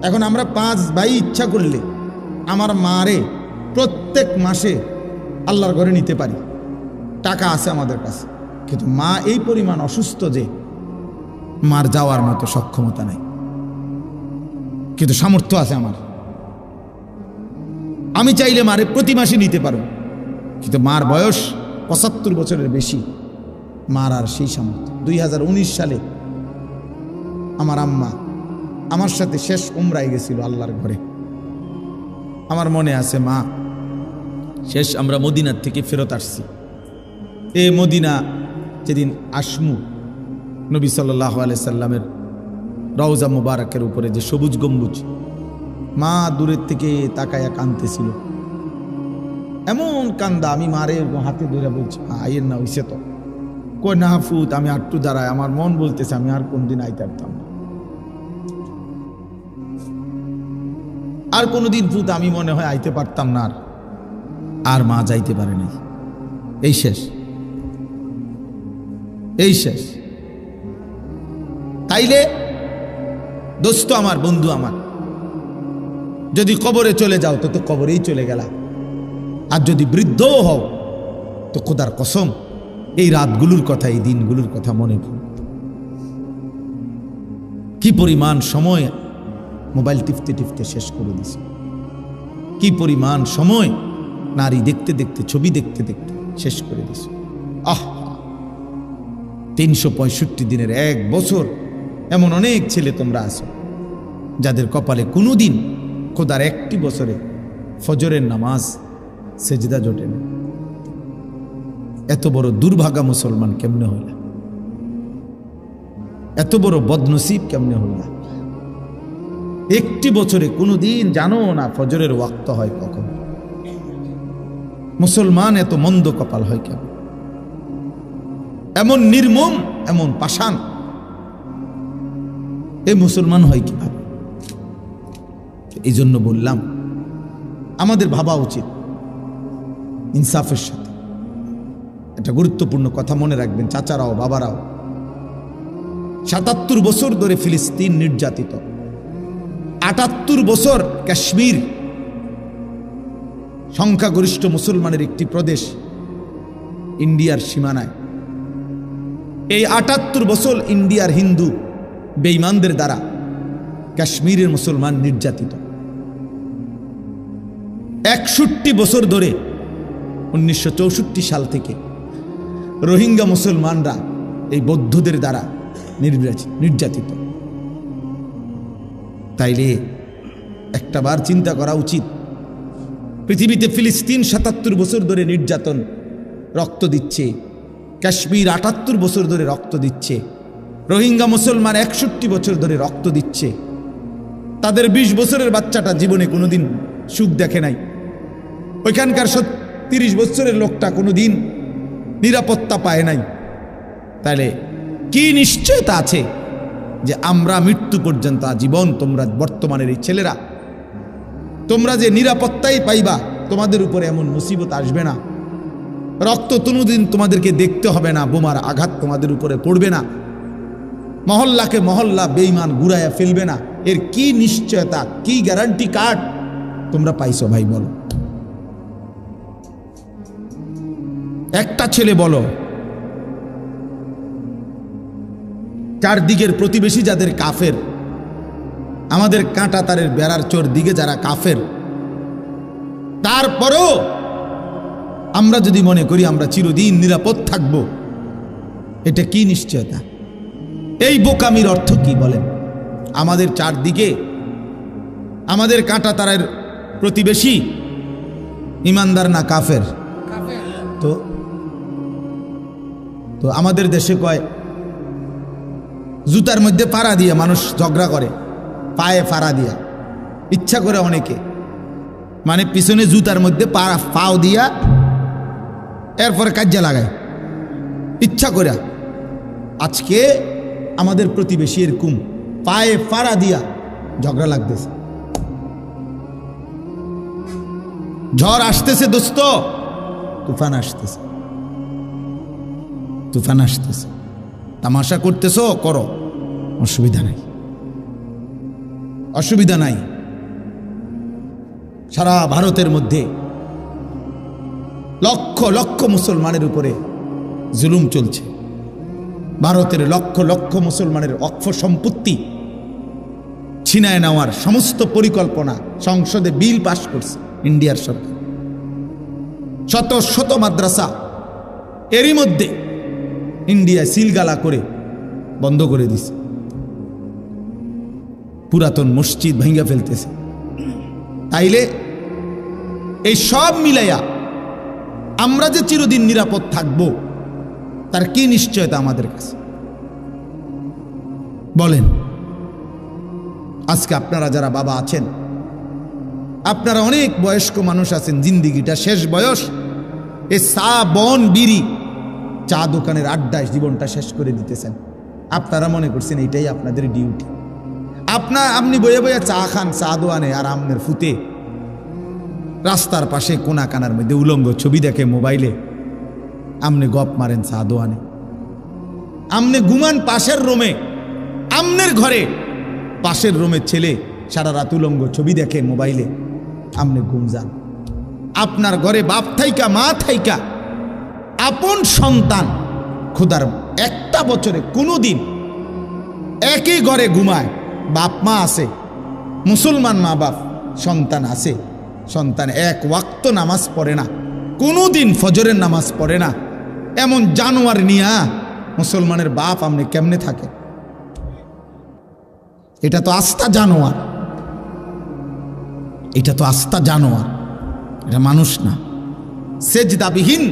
এখন আমরা 5 ভাই ইচ্ছা করলে আমার মারে প্রত্যেক মাসে আল্লাহর ঘরে নিতে পারি, টাকা আছে আমাদের কাছে। কিন্তু মা এই পরিমাণ অসুস্থ যে মার যাওয়ার মতো সক্ষমতা নাই, কিন্তু সামর্থ্য আছে আমার। আমি চাইলে মারে প্রতি মাসে নিতে পারো, কিন্তু মার বয়স 75 বছরের বেশি, মার আর সেই সামর্থ্য। 2019 সালে আমার আম্মা আমার সাথে শেষ উমরায় গেছিল আল্লাহর ঘরে। আমার মনে আছে মা, শেষ আমরা মদিনার থেকে ফেরত আসছি। এই মদিনা যেদিন আসমু, নবী সাল্লাল্লাহু আলাইহি সাল্লামের রওজা মুবারকের উপরে যে সবুজ গম্বুজ, মা দূরের থেকে তাকায়া কাঁদতেছিল, এমন কান্দা। আমি মারে হাতে ধরে বলছি, আইয়ের না হইছে তো, কই না ফুত, আমি আটটু দাঁড়ায়, আমার মন বলতেছে আমি আর কোনদিন আইতে পারতাম না, আর কোনোদিন ফুত আমি মনে হয় আইতে পারতাম না। আর মা যাইতে পারে নাই, এই শেষ, এই শেষ। তাইলে দোস্ত আমার, বন্ধু আমার, যদি কবরে চলে যাও তো তো কবরেই চলে গেলা, আর যদি বৃদ্ধও হও তো খোদার কসম এই রাতগুলোর কথা, এই দিনগুলোর কথা মনে পড়ে। কি পরিমাণ সময় মোবাইল টিপতে টিপতে শেষ করে দিছে, কি পরিমাণ সময় নারী দেখতে দেখতে, ছবি দেখতে দেখতে শেষ করে দিছে। 365 দিনের 1 বছর এমন অনেক ছেলে তোমরা আছো যাদের কপালে কোনোদিন খোদার 1টি বছরে ফজরের নামাজ সেজদা জোটে না। এত বড় দুর্ভাগা মুসলমান কেমনে হইলা? এত বড় বদনসিব কেমনে হইলা? 1টি বছরে কোনোদিন জানো না ফজরের ওয়াক্ত হয় কখন? মুসলমান এত মন্দ কপাল হয় কেন? এমন নির্মম, এমন পাষাণ এই মুসলমান হয় কিভাবে? এই জন্য বললাম আমাদের ভাবা উচিত ইনসাফের সাথে। এটা গুরুত্বপূর্ণ কথা মনে রাখবেন চাচারাও বাবারাও। 77 বছর ধরে ফিলিস্তিন নির্যাতিত, 78 বছর কাশ্মীর সংখ্যাগরিষ্ঠ মুসলমানের একটি প্রদেশ ইন্ডিয়ার সীমানায়। এই 78 বছর ইন্ডিয়ার হিন্দু বেঈমানদের দ্বারা কাশ্মীরের মুসলমান নির্যাতিত। 61 বছর ধরে 1964 সাল থেকে রোহিঙ্গা মুসলমানরা এই বৌদ্ধদের দ্বারা নির্যাতিত। তাইলে একটাবার চিন্তা করা উচিত, পৃথিবীতে ফিলিস্তিন 77 বছর ধরে নির্যাতন রক্ত দিচ্ছে, কাশ্মীর 78 বছর ধরে রক্ত দিচ্ছে, রোহিঙ্গা মুসলমান 61 বছর ধরে রক্ত দিচ্ছে। তাদের 20 বছরের বাচ্চাটা জীবনে কোনোদিন সুখ দেখে নাই, ওইখানকার 30 বছরের লোকটা কোনোদিন নিরাপত্তা পায় নাই। তাহলে কি নিশ্চয়তা আছে যে আমরা মৃত্যু পর্যন্ত আজীবন, তোমরা বর্তমানের এই ছেলেরা তোমরা যে নিরাপত্তাই পাইবা, তোমাদের উপরে এমন মুসিবত আসবে না, রক্ত কোনোদিন তোমাদেরকে দেখতে হবে না, বোমার আঘাত তোমাদের উপরে পড়বে না, মহল্লাকে মহল্লা বেঈমান গুড়াইয়া ফেলবে না। এর কি নিশ্চয়তা, কি গ্যারান্টি কার্ড তোমরা পাইছো ভাই বলো? একটা ছেলে বলো, চারদিকের প্রতিবেশী যাদের কাফের, আমাদের কাঁটা তারের বেড়ার চোর দিকে যারা কাফের, তারপরও আমরা যদি মনে করি আমরা চিরদিন নিরাপদ থাকব, এটা কি নিশ্চয়তা? এই বোকামির অর্থ কি বলেন? আমাদের চারদিকে আমাদের কাঁটা তারের প্রতিবেশী ইমানদার না কাফের? তো তো আমাদের দেশে কয় জুতার মধ্যে পাড়া দিয়ে মানুষ ঝগড়া করে, পায়ে পাড়া দিয়া, ইচ্ছা করে অনেকে, মানে পিছনে জুতার মধ্যে পাও দিয়া এরপরে কাজ্জা লাগায় ইচ্ছা করে। আজকে আমাদের প্রতিবেশী এরকম পায়ে পাড়া দিয়া ঝগড়া লাগতেছে। ঝড় আসতেছে দোস্ত, তুফান আসতেছে, তুফান আসতেছে, তামাশা করতেছো করো, অসুবিধা নাই, অসুবিধা নাই। সারা ভারতের মধ্যে লক্ষ লক্ষ মুসলমানের উপরে জুলুম চলছে। ভারতের লক্ষ লক্ষ মুসলমানের অক্ষ সম্পত্তি ছিনায় নেওয়ার সমস্ত পরিকল্পনা সংসদে বিল পাশ করছে ইন্ডিয়ার সরকার। শত শত মাদ্রাসা এরই মধ্যে ইন্ডিয়া সিলগালা করে বন্ধ করে দিছে, পুরাতন মসজিদ ভেঙে ফেলতেছে। তাইলে এই সব মিলাইয়া আমরা যে চিরদিন নিরাপদ থাকব, তার কি নিশ্চয়তা আমাদের কাছে বলেন? আজকে আপনারা যারা বাবা আছেন, আপনারা অনেক বয়স্ক মানুষ আছেন, জিন্দিগিটা শেষ বয়স, এ চা বন বিড়ি চা দোকানের আড্ডায় জীবনটা শেষ করে দিতেছেন। আপনারা মনে করছেন এইটাই আপনাদের ডিউটি। আপনি বয়ে বয়ে চা খান চা দোয়ানে, আর আমনের ফুতে রাস্তার পাশে কোনা কানার মধ্যে উলঙ্গ ছবি দেখে মোবাইলে, আমনে গপ মারেন চা দোয়ানে। আমনে ঘুমান পাশের রুমে, আমনের ঘরে পাশের রুমের ছেলে সারা রাত উলঙ্গ ছবি দেখে মোবাইলে, আমনে ঘুম যান। আপনার ঘরে বাপ থাইকা মা থাইকা আপন সন্তান খোদার একটা বছরে কোনোদিন একই ঘরে ঘুমায়, বাপ মা আছে, মুসলমান মা বাপ, সন্তান আছে, সন্তান এক ওয়াক্ত নামাজ পড়ে না, কোনোদিন ফজরের নামাজ পড়ে না, এমন জানোয়ার নিয়া মুসলমানের বাপ আপনি কেমনে থাকে? এটা তো আস্থা জানোয়ার, এটা তো আস্থা জানোয়ার, এটা মানুষ না। সেজদাবিহীন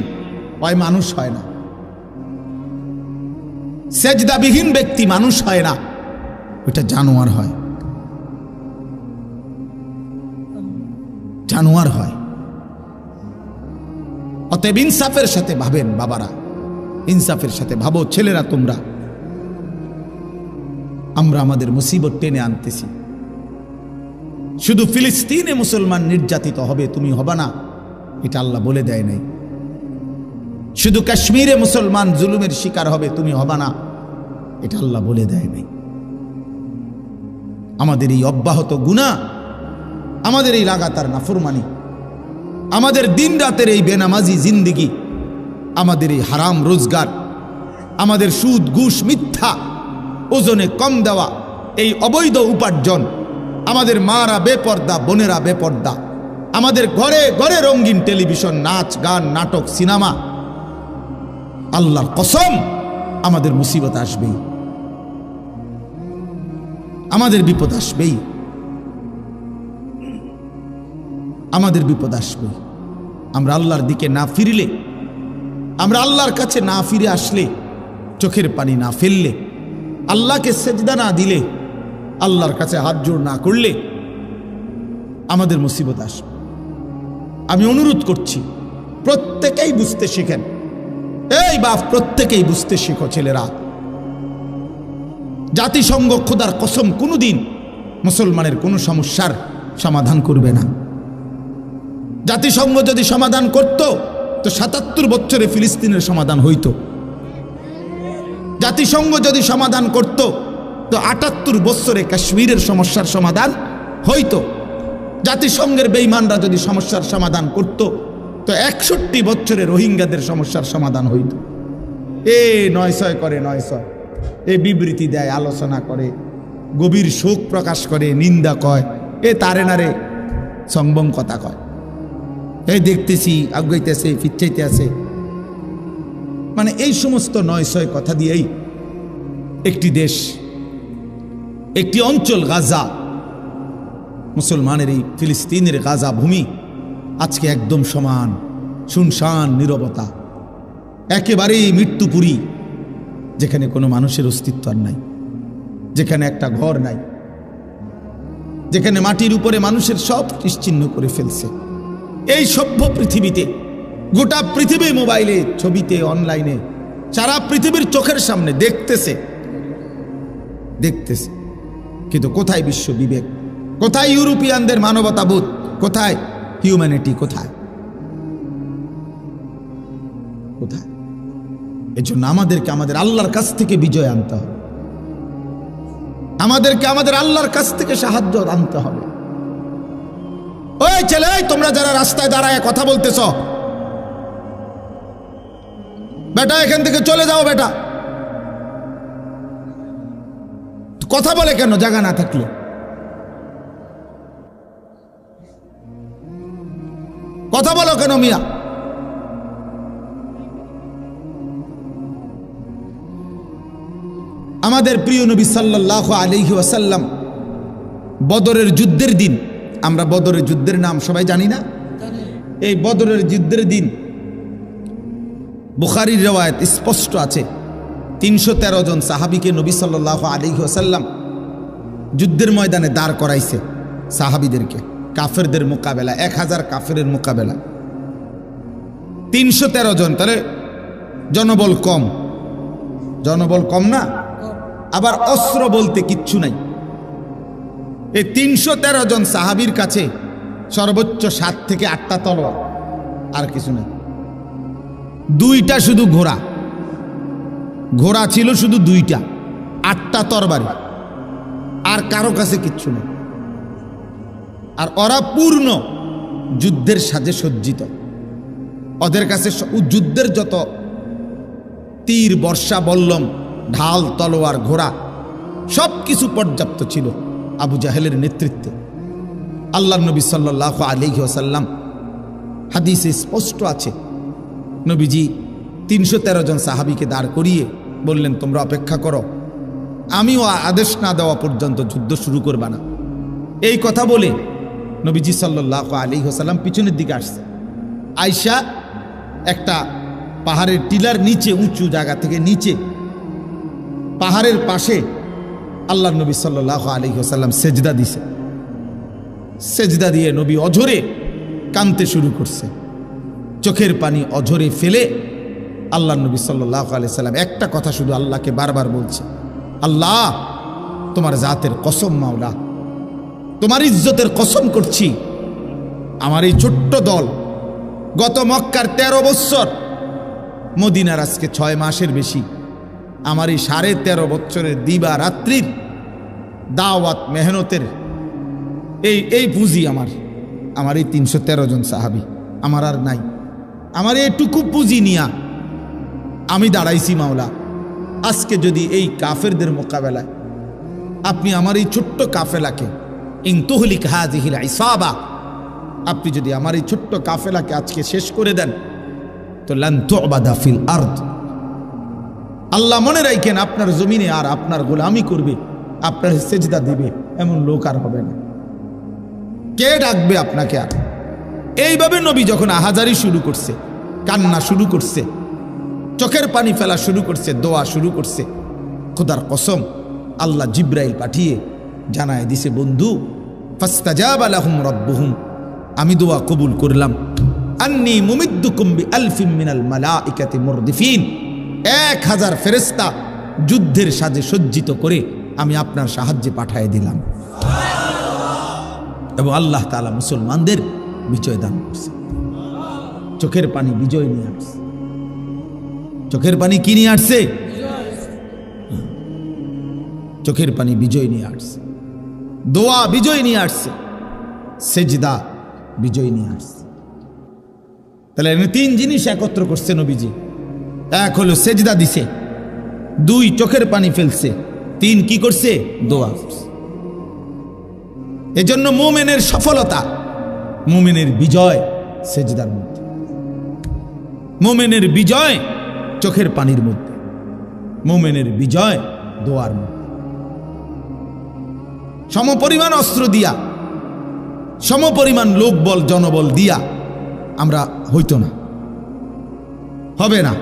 হয় মানুষ হয় না, সেজদাবিহীন ব্যক্তি মানুষ হয় না, ওটা জানোয়ার হয়, জানোয়ার হয়। অতএব ইনসাফের সাথে ভাবেন বাবারা, ইনসাফের সাথে ভাবো ছেলেরা তোমরা। আমরা আমাদের মুসিবত টেনে আনতেছি। শুধু ফিলিস্তিনে মুসলমান নির্যাতিত হবে, তুমি হবা না, এটা আল্লাহ বলে দেয় নাই। শুধু কাশ্মীরে মুসলমান জুলুমের শিকার হবে, তুমি হবা না, এটা আল্লাহ বলে দেয় নাই। আমাদের এই অব্যাহত গুনাহ, আমাদের এই লাগাতার নাফরমানি, আমাদের দিন রাতের এই বেনামাজি জিন্দিগি, আমাদের এই হারাম রোজগার, আমাদের সুদ ঘুষ মিথ্যা, ওজনে কম দেওয়া, এই অবৈধ উপার্জন, আমাদের মারা বেপর্দা, বোনেরা বেপর্দা, আমাদের ঘরে ঘরে রঙিন টেলিভিশন, নাচ গান নাটক সিনেমা, আল্লাহর কসম আমাদের মুসিবত আসবেই, আমাদের বিপদ আসবেই, আমাদের বিপদ আসবেই। আমরা আল্লাহর দিকে না ফিরলে, আমরা আল্লাহর কাছে না ফিরে আসলে, চোখের পানি না ফেললে, আল্লাহকে সেজদা না দিলে, আল্লাহর কাছে হাত জোড় না করলে আমাদের মুসিবত আসবে। আমি অনুরোধ করছি, প্রত্যেকেই বুঝতে শিখেন। এই বাপ, প্রত্যেকেই বুঝতে শিখো ছেলেরা। জাতিসংঘ খোদার কসম কোনোদিন মুসলমানের কোনো সমস্যার সমাধান করবে না। জাতিসংঘ যদি সমাধান করত তো ৭৭ বছরে ফিলিস্তিনের সমাধান হইত। জাতিসংঘ যদি সমাধান করত তো ৭৮ বছরে কাশ্মীরের সমস্যার সমাধান হইত। জাতিসংঘের বেঈমানরা যদি সমস্যার সমাধান করত তো ৬১ বছরে রোহিঙ্গাদের সমস্যার সমাধান হইত। এ ৯০ করে ৯০, এ বিবৃতি দেয়, আলোচনা করে, গভীর শোক প্রকাশ করে, নিন্দা কয়, এ তারে নারে সংবং কথা কয়, এই দেখতেছি আগাইতেছে ফিরচাইতে আছে। মানে এই সমস্ত ৯০ কথা দিয়েই একটি দেশ, একটি অঞ্চল গাজা, মুসলমানের এই ফিলিস্তিনের গাজা ভূমি আজকে একদম সমান, শুনশান নীরবতা, একেবারেই মৃত্যুপুরী, যেখানে কোনো মানুষের অস্তিত্ব আর নাই, যেখানে একটা ঘর নাই, যেখানে মাটির উপরে মানুষের সব নিশ্চিহ্ন করে ফেলছে। এই সভ্য পৃথিবীতে, গোটা পৃথিবী মোবাইলে, ছবিতে, অনলাইনে, সারা পৃথিবীর চোখের সামনে দেখতেছে, কিন্তু কোথায় বিশ্ব বিবেক? কোথায় ইউরোপিয়ানদের মানবতাবোধ? কোথায় হিউম্যানিটি? কোথায়? এজন্য আমাদেরকে আমাদের আল্লাহর কাছ থেকে বিজয় আনতে হবে, আমাদেরকে আমাদের আল্লাহর কাছ থেকে সাহায্য আনতে হবে। ওই ছেলে, তোমরা যারা রাস্তায় দাঁড়ায় কথা বলতেছ, বেটা এখান থেকে চলে যাও। বেটা কথা বলে কেন জায়গা না থাকলে? কথা বলো কেন মিয়া? আমাদের প্রিয় নবী সাল্লাল্লাহু আলাইহি ওয়াসাল্লাম বদরের যুদ্ধের দিন, আমরা বদরের যুদ্ধের নাম সবাই জানি না? এই বদরের যুদ্ধের দিন বুখারীর রওয়ায়াত স্পষ্ট আছে, ৩১৩ জন সাহাবীকে নবী সাল্লাল্লাহু আলাইহি ওয়াসাল্লাম যুদ্ধের ময়দানে দাঁড় করাইছে। সাহাবীদেরকে কাফেরদের মোকাবেলা, ১০০০ কাফেরের মোকাবেলা, ৩১৩ জন। তাহলে জনবল কম, জনবল কম না? আবার অস্ত্র বলতে কিচ্ছু নাই। এই ৩১৩ জন সাহাবীর কাছে সর্বোচ্চ ৭ থেকে ৮টা তলোয়ার, আর কিছু নেই। 2টা শুধু ঘোড়া, ঘোড়া ছিল শুধু 2টা, 8টা তরবারি, আর কারো কাছে কিচ্ছু নেই। আর ওরা পূর্ণ যুদ্ধের সাজে সজ্জিত। ওদের কাছে যুদ্ধের যত তীর, বর্ষা, বল্লম, ঢাল, তলোয়ার, ঘোড়া সব কিছু পর্যাপ্ত ছিল আবু জাহেলের নেতৃত্বে। আল্লাহর নবী সাল্লাল্লাহু আলাইহি ওয়াসাল্লাম, হাদিসে স্পষ্ট আছে, নবীজি ৩১৩ জন সাহাবীকে দাঁড় করিয়ে বললেন, তোমরা অপেক্ষা করো, আমিও আদেশ না দেওয়া পর্যন্ত যুদ্ধ শুরু করবা না। এই কথা বলে নবীজি সাল্লাল্লাহু আলাইহি ওয়াসাল্লাম পিছনের দিকে আসছে। আয়েশা একটা পাহাড়ের টিলার নিচে, উঁচু জায়গা থেকে নিচে পাহাড়ের পাশে আল্লাহর নবী সাল্লাল্লাহু আলাইহি ওয়াসাল্লাম সেজদা দিছে। সেজদা দিয়ে নবী অঝরে কাঁদতে শুরু করছে, চোখের পানি অঝরে ফেলে আল্লাহর নবী সাল্লাল্লাহু আলাইহি ওয়াসাল্লাম একটা কথা শুধু আল্লাহকে বারবার বলছে, আল্লাহ তোমার জাতের কসম, মাওলা তোমার ইজ্জতের কসম করছি, আমার এই ছোট্ট দল গত মক্কার 13 বছর, মদিনার আজকে 6 মাসের বেশি, আমার এই 13.5 বছরের দিবা রাত্রির দাওয়াত মেহনতের এই পুঁজি আমার এই ৩১৩ জন সাহাবী, আমার আর নাই। আমার এইটুকু পুঁজি নিয়া আমি দাঁড়াইছি মাওলা। আজকে যদি এই কাফেরদের মোকাবেলায় আপনি আমার এই ছোট্ট কাফেলাকে, ইন তুহলিক হাযিহিল ইসাবা, আপনি যদি আমার এই ছোট্ট কাফেলাকে আজকে শেষ করে দেন, তো লান তুবাদা ফিল আরদ, আল্লাহ মনে রাখেন আপনার জমিনে আর আপনার গোলামি করবে, আপনার সেজদা দিবে এমন লোক আর হবে না। কে ডাকবে আপনাকে আর? এইভাবে নবী যখন আহাজারি শুরু করছে, কান্না শুরু করছে, চোখের পানি ফেলা শুরু করছে, দোয়া শুরু করছে, খোদার কসম আল্লাহ জিব্রাইল পাঠিয়ে জানায় দিছে, বন্ধু ফাস্তাজাবা লাহুম রাব্বুহুম, আমি দোয়া কবুল করলাম, আন্নী মুমিদ্দুকুম বিআলফিন মিনাল মালাইকাতি মুরদিফিন, 1000 ফেরেশতা যুদ্ধের সাজে সজ্জিত করে আমি আপনার সাহায্যে পাঠিয়ে দিলাম। এবং আল্লাহ তাআলা মুসলমানদের বিজয় দান করছে। চোখের পানি বিজয় নিয়ে আসছে। চোখের পানি কি নিয়ে আসছে? চোখের পানি বিজয় নিয়ে আসছে। দোয়া বিজয় নিয়ে আসছে। সেজদা বিজয় নিয়ে আসছে। তাহলে 3 জিনিস একত্র করছে নবীজি। 1 হলো সেজদা দিছে, 2 চোখের পানি ফেলছে, 3 কি করছে? দোয়া করছে। এজন্য মুমিনের সফলতা, মুমিনের বিজয় সেজদার মধ্যে, মুমিনের বিজয় চোখের পানির মধ্যে, মুমিনের বিজয় দোয়ার মধ্যে। সমপরিমাণ অস্ত্র দিয়া, সমপরিমাণ লোকবল জনবল দিয়া আমরা হইতো না, হবে না,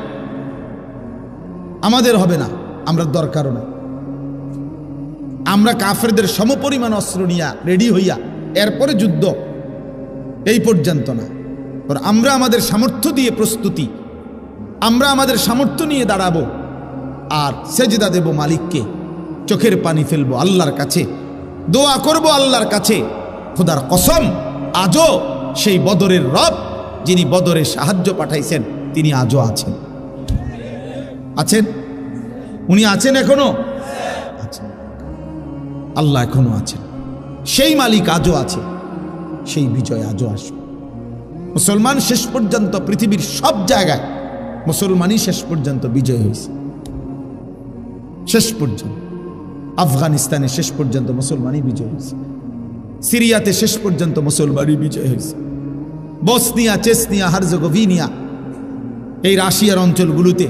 আমাদের হবে না, আমরা দরকারও না। আমরা কাফেরদের সমপরিমাণ অস্ত্র নিয়া রেডি হইয়া এরপরে যুদ্ধ, এই পর্যন্ত না। আমরা আমাদের সামর্থ্য দিয়ে প্রস্তুতি, আমরা আমাদের সামর্থ্য নিয়ে দাঁড়াবো আর সেজদা দেব মালিককে, চোখের পানি ফেলবো আল্লাহর কাছে, দোয়া করব আল্লাহর কাছে। খোদার কসম, আজও সেই বদরের রব যিনি বদরে সাহায্য পাঠাইছেন তিনি আজও আছেন। আছেন? উনি আছেন এখনো? আছেন। আল্লাহ এখনো আছেন। সেই মালিক আজও আছে, সেই বিজয় আজও আসবে। মুসলমান শেষ পর্যন্ত পৃথিবীর সব জায়গায় মুসলমানই শেষ পর্যন্ত বিজয় হয়েছে। শেষ পর্যন্ত আফগানিস্তানে শেষ পর্যন্ত মুসলমানই বিজয় হয়েছে, সিরিয়াতে শেষ পর্যন্ত মুসলমানই বিজয় হয়েছে, বসনিয়া, চেসনিয়া, হার্জেগোভিনা, এই রাশিয়ার অঞ্চলগুলোতে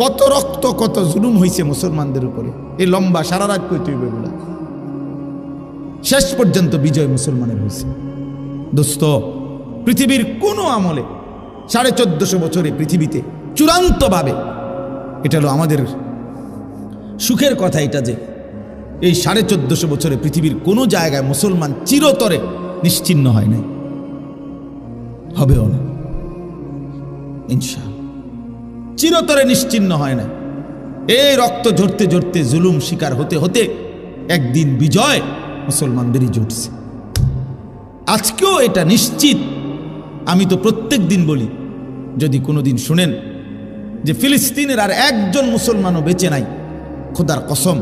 কত রক্ত, কত জুলুম হয়েছে মুসলমানদের উপরে। এই লম্বা সারা রাত কইতে হইবে এগুলা। শেষ পর্যন্ত বিজয় মুসলমানের হয়েছে। দোস্ত, পৃথিবীর কোন আমলে 1450 বছরে পৃথিবীতে চূড়ান্তভাবে, এটা হলো আমাদের সুখের কথা এটা যে এই 1450 বছরে পৃথিবীর কোন জায়গায় মুসলমান চিরতরে নিশ্চিহ্ন হয় নাই, হবেও না ইনশাআল্লাহ। চিরতরে নিশ্চিহ্ন হয় না। এই রক্ত ঝরতে ঝরতে, জুলুম শিকার হতে হতে একদিন বিজয় মুসলমানদেরই জুটছে। আজকেও এটা নিশ্চিত। আমি তো প্রত্যেক দিন বলি, যদি কোনোদিন শুনেন যে ফিলিস্তিনের আর একজন মুসলমানও বেঁচে নাই, খোদার কসম,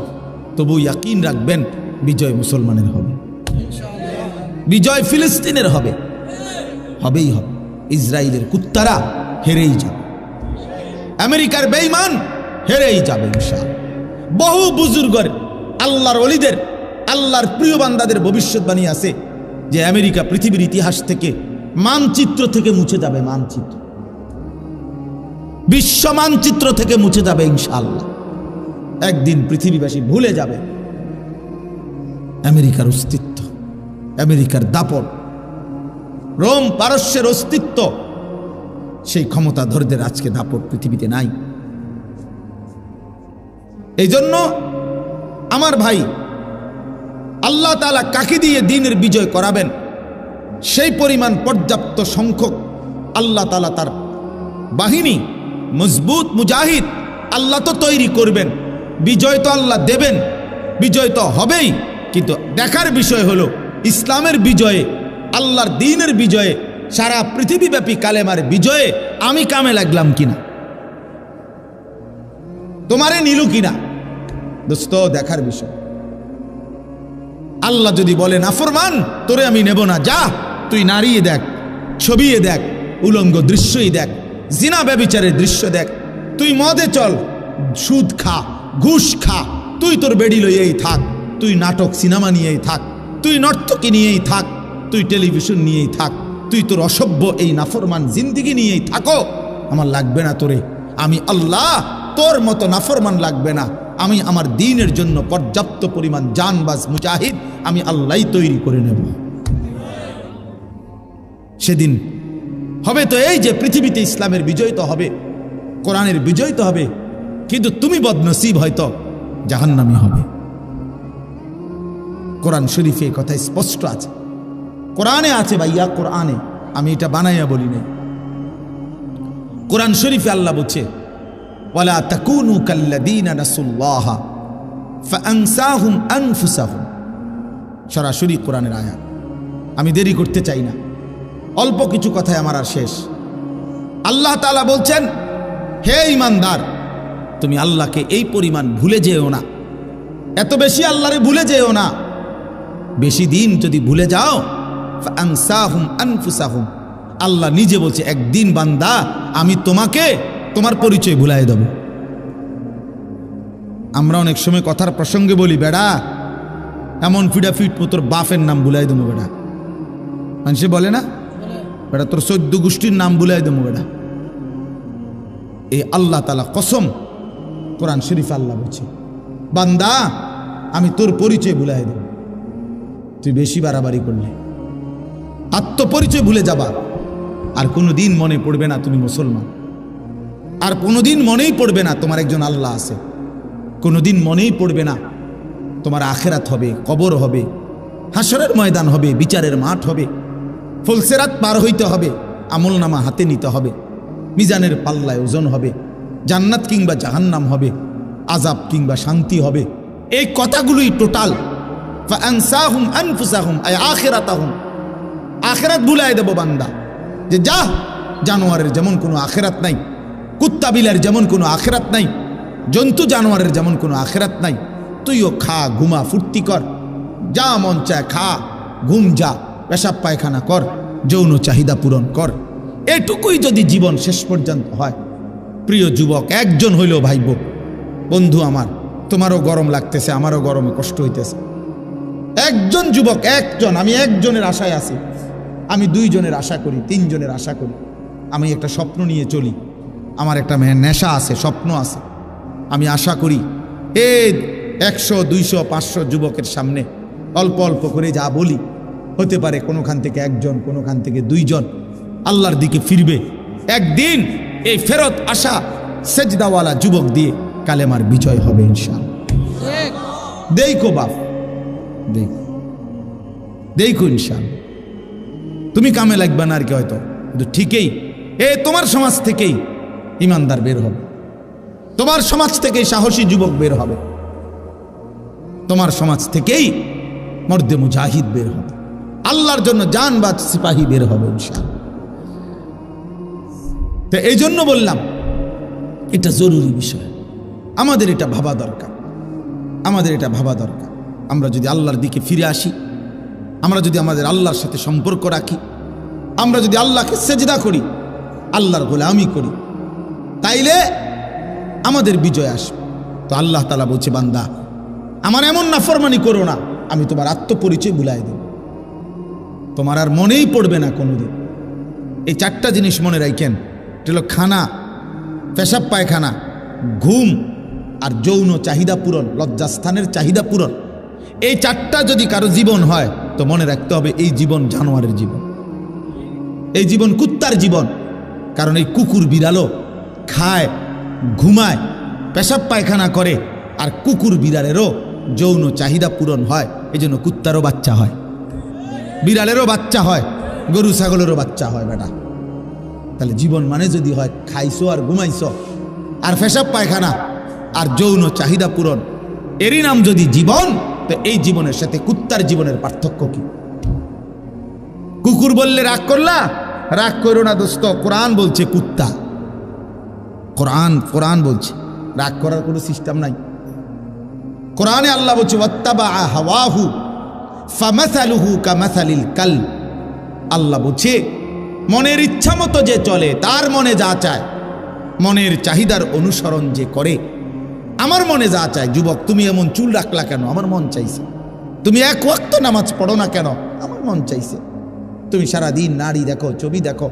তবু ইয়াকিন রাখবেন বিজয় মুসলমানের হবে, বিজয় ফিলিস্তিনের হবে, হবেই হবে। ইসরায়েলের কুত্তারা হেরেই যাবে, আমেরিকার বেঈমান হেরেই যাবে ইনশাআল্লাহ। বহু বুজুর্গের, আল্লাহর ওলিদের, আল্লাহর প্রিয় বান্দাদের ভবিষ্যৎবাণী আছে যে আমেরিকা পৃথিবীর ইতিহাস থেকে, মানচিত্র থেকে মুছে যাবে, মানচিত্র, বিশ্ব মানচিত্র থেকে মুছে যাবে ইনশাআল্লাহ। একদিন পৃথিবীবাসী ভুলে যাবে আমেরিকার অস্তিত্ব, আমেরিকার দাপট, রোম পারস্যের অস্তিত্ব, সেই ক্ষমতাধরদের আজকে দাপট পৃথিবীতে নাই। এই জন্য আমার ভাই, আল্লাহ তাআলা কাকে দিয়ে দ্বীনের বিজয় করাবেন, সেই পরিমাণ পর্যাপ্ত সংখ্যক আল্লাহ তাআলা তার বাহিনী, মজবুত মুজাহিদ আল্লাহ তো তৈরি করবেন। বিজয় তো আল্লাহ দেবেন, বিজয় তো হবেই। কিন্তু দেখার বিষয় হলো ইসলামের বিজয়ে, আল্লাহর দ্বীনের বিজয়ে, সারা পৃথিবীব্যাপী কালেমার বিজয়ে আমি কামে লাগলাম কিনা, তোমারে নিল কিনা, দোস্ত দেখার বিষয়। আল্লাহ যদি বলে নাফরমান, তোরে আমি নেব না, যা তুই নাড়িয়ে দেখ, ছবিয়ে দেখ, উলঙ্গ দৃশ্যই দেখ, জিনা ব্যভিচারের দৃশ্য দেখ, তুই মদে চল, সুদ খা, ঘুষ খা, তুই তোর বেডি লইয়েই থাক, তুই নাটক সিনেমা নিয়েই থাক, তুই নর্তকী নিয়েই থাক, তুই টেলিভিশন নিয়েই থাক, তুই তোর অসভ্য এই নাফরমান জিন্দিগি নিয়েই থাকো, আমার লাগবে না তোরে। আমি আল্লাহ তোর মতো নাফরমান লাগবে না। আমি আমার দ্বীনের জন্য পর্যাপ্ত পরিমাণ জানবাজ মুজাহিদ আমি আল্লাহই তৈরি করে নেব। সেদিন হবে তো এই যে পৃথিবীতে ইসলামের বিজয় তো হবে, কোরআনের বিজয় তো হবে, কিন্তু তুমি বদনসিব হয়তো জাহান্নামী হবে। কোরআন শরীফে কথা স্পষ্ট আছে, কোরআনে আছে ভাইয়া, কোরআনে, আমি এটা বানাইয়া বলি নাই। কোরআন শরীফে আল্লাহ বলছে ওয়ালা তাকুনু কাল্লাযীনা নাসুল্লাহা ফাআনসাহুম আনফুসাহুম, সরাসরি কোরআনের আয়াত। আমি দেরি করতে চাই না, অল্প কিছু কথায় আমার আর শেষ। আল্লাহ তাআলা বলছেন, হে ঈমানদার, তুমি আল্লাহকে এই পরিমাণ ভুলে যেও না, এত বেশি আল্লাহরে ভুলে যেও না। বেশি দিন যদি ভুলে যাও, ফাআনসাহুম আনফুসাহুম, আল্লাহ নিজে বলছে একদিন বান্দা আমি তোমাকে তোমার পরিচয় ভুলাই দেব। আমরা অনেক সময় কথার প্রসঙ্গে বলি, বেড়া এমন ফিডাফিট তোর বাপের নাম ভুলাই দেবো বেড়া। মানুষে বলে না, বেড়া তোর 14 গোষ্ঠীর নাম ভুলাই দেবো বেড়া। এই আল্লাহ তাআলা কসম, কোরআন শরীফ আল্লাহ বলছে বান্দা আমি তোর পরিচয় ভুলাই দেব। তুই বেশি বাড়াবাড়ি করলে আত্মপরিচয় ভুলে যাবা, আর কোনোদিন মনে পড়বে না তুমি মুসলমান, আর কোনোদিন মনেই পড়বে না তোমার একজন আল্লাহ আছে, কোনোদিন মনেই পড়বে না তোমার আখেরাত হবে, কবর হবে, হাসরের ময়দান হবে, বিচারের মাঠ হবে, ফুলসেরাত পার হইতে হবে, আমল নামা হাতে নিতে হবে, মিজানের পাল্লায় ওজন হবে, জান্নাত কিংবা জাহান্নাম হবে, আযাব কিংবা শান্তি হবে। এই কথাগুলোই টোটাল ফাআনসাহুম আনফুসাহুম আয় আখিরাতাহুম, আখিরাত ভুলাই দেব বান্দা। যে যা, জানোয়ারের যেমন কোনো আখিরাত নাই, কুত্তা বিলার যেমন কোনো আখিরাত নাই, জন্তু জানোয়ারের যেমন কোনো আখিরাত নাই, তুইও খা, ঘুমা, ফুর্তি কর, যা মন চায় খা, ঘুম যা, পেশাব পায়খানা কর, যৌন চাহিদা পূরণ কর। এটুকুই যদি জীবন শেষ পর্যন্ত হয়, প্রিয় যুবক একজন হইলেও ভাইব, বন্ধু আমার, তোমারও গরম লাগতেছে, আমারও গরমে কষ্ট হইতেছে, একজন যুবক, একজন, আমি একজনের আশায় আছি, আমি 2 জনের আশা করি, 3 জনের আশা করি। আমি একটা স্বপ্ন নিয়ে চলি, আমার একটা নেশা আছে, স্বপ্ন আছে। আমি আশা করি এই 100, 200, 500 যুবকের সামনে অল্প অল্প করে যা বলি, হতে পারে কোনোখান থেকে 1 জন, কোনোখান থেকে 2 জন আল্লাহর দিকে ফিরবে। একদিন এই ফেরত আসা সেজদাওয়ালা যুবক দিয়ে কালেমার বিজয় হবে ইনশাআল্লাহ। দেখো বাপ, দেখো ইনশাআল্লাহ। তুমি কামে লাগবে না আর কি হয়তো, কিন্তু ঠিকই তোমার সমাজ থেকেই ইমানদার বের হবে, তোমার সমাজ থেকেই সাহসী যুবক বের হবে, তোমার সমাজ থেকেই মর্দে মুজাহিদ বের হবে, আল্লাহর জন্য জানবাজ সিপাহী বের হবে ইনশাআল্লাহ। তো এই জন্য বললাম এটা জরুরি বিষয়, আমাদের এটা ভাবা দরকার, আমাদের এটা ভাবা দরকার। আমরা যদি আল্লাহর দিকে ফিরে আসি, আমরা যদি আমাদের আল্লাহর সাথে সম্পর্ক রাখি, আমরা যদি আল্লাহকে সেজদা করি, আল্লাহর গোলামি করি, তাইলে আমাদের বিজয় আসবে। তো আল্লাহ তাআলা বলছে বান্দা আমার এমন নাফরমানি করো না, আমি তোমার আত্মপরিচয় ভুলাই দেব, তোমার আর মনেই পড়বে না কোনোদিন। এই 4টা জিনিস মনে রাখেন, এটা হলো খানা, পেশাব পায়খানা, ঘুম আর যৌন চাহিদা পূরণ, লজ্জাস্থানের চাহিদা পূরণ। এই 4টা যদি কারো জীবন হয় তো মনে রাখতে হবে এই জীবন জানোয়ারের জীবন, এই জীবন কুত্তার জীবন। কারণ এই কুকুর বিড়ালও খায়, ঘুমায়, পেশাব পায়খানা করে, আর কুকুর বিড়ালেরও যৌন চাহিদা পূরণ হয়। এই জন্য কুত্তারও বাচ্চা হয়, বিড়ালেরও বাচ্চা হয়, গরু ছাগলেরও বাচ্চা হয় বেটা। তাহলে জীবন মানে যদি হয় খাইছো আর ঘুমাইছো আর পেশাব পায়খানা আর যৌন চাহিদা পূরণ, এরই নাম যদি জীবন, তো এই জীবনের সাথে কুত্তার জীবনের পার্থক্য কি? কুকুর বললে রাগ করলা, রাগ করো না দোস্ত, কোরআন বলছে কুত্তা, কোরআন বলছে, রাগ করার কোনো সিস্টেম নাই। কোরআনে আল্লাহ বলছে ওয়াত্তাবা হাওয়াহু ফামাসালুহু কামাসালিল কালব। আল্লাহ বলছে মনের ইচ্ছা মতো যে চলে, তার মনে যা চায়, মনের চাহিদার অনুসরণ যে করে। আমার মনে যা চায়, যুবক তুমি এমন চুল রাখলা কেন? আমার মন চাইছে। তুমি 1 ওয়াক্ত নামাজ পড়ো না কেন? আমার মন চাইছে। তুমি সারাদিন নারী দেখো, ছবি দেখো,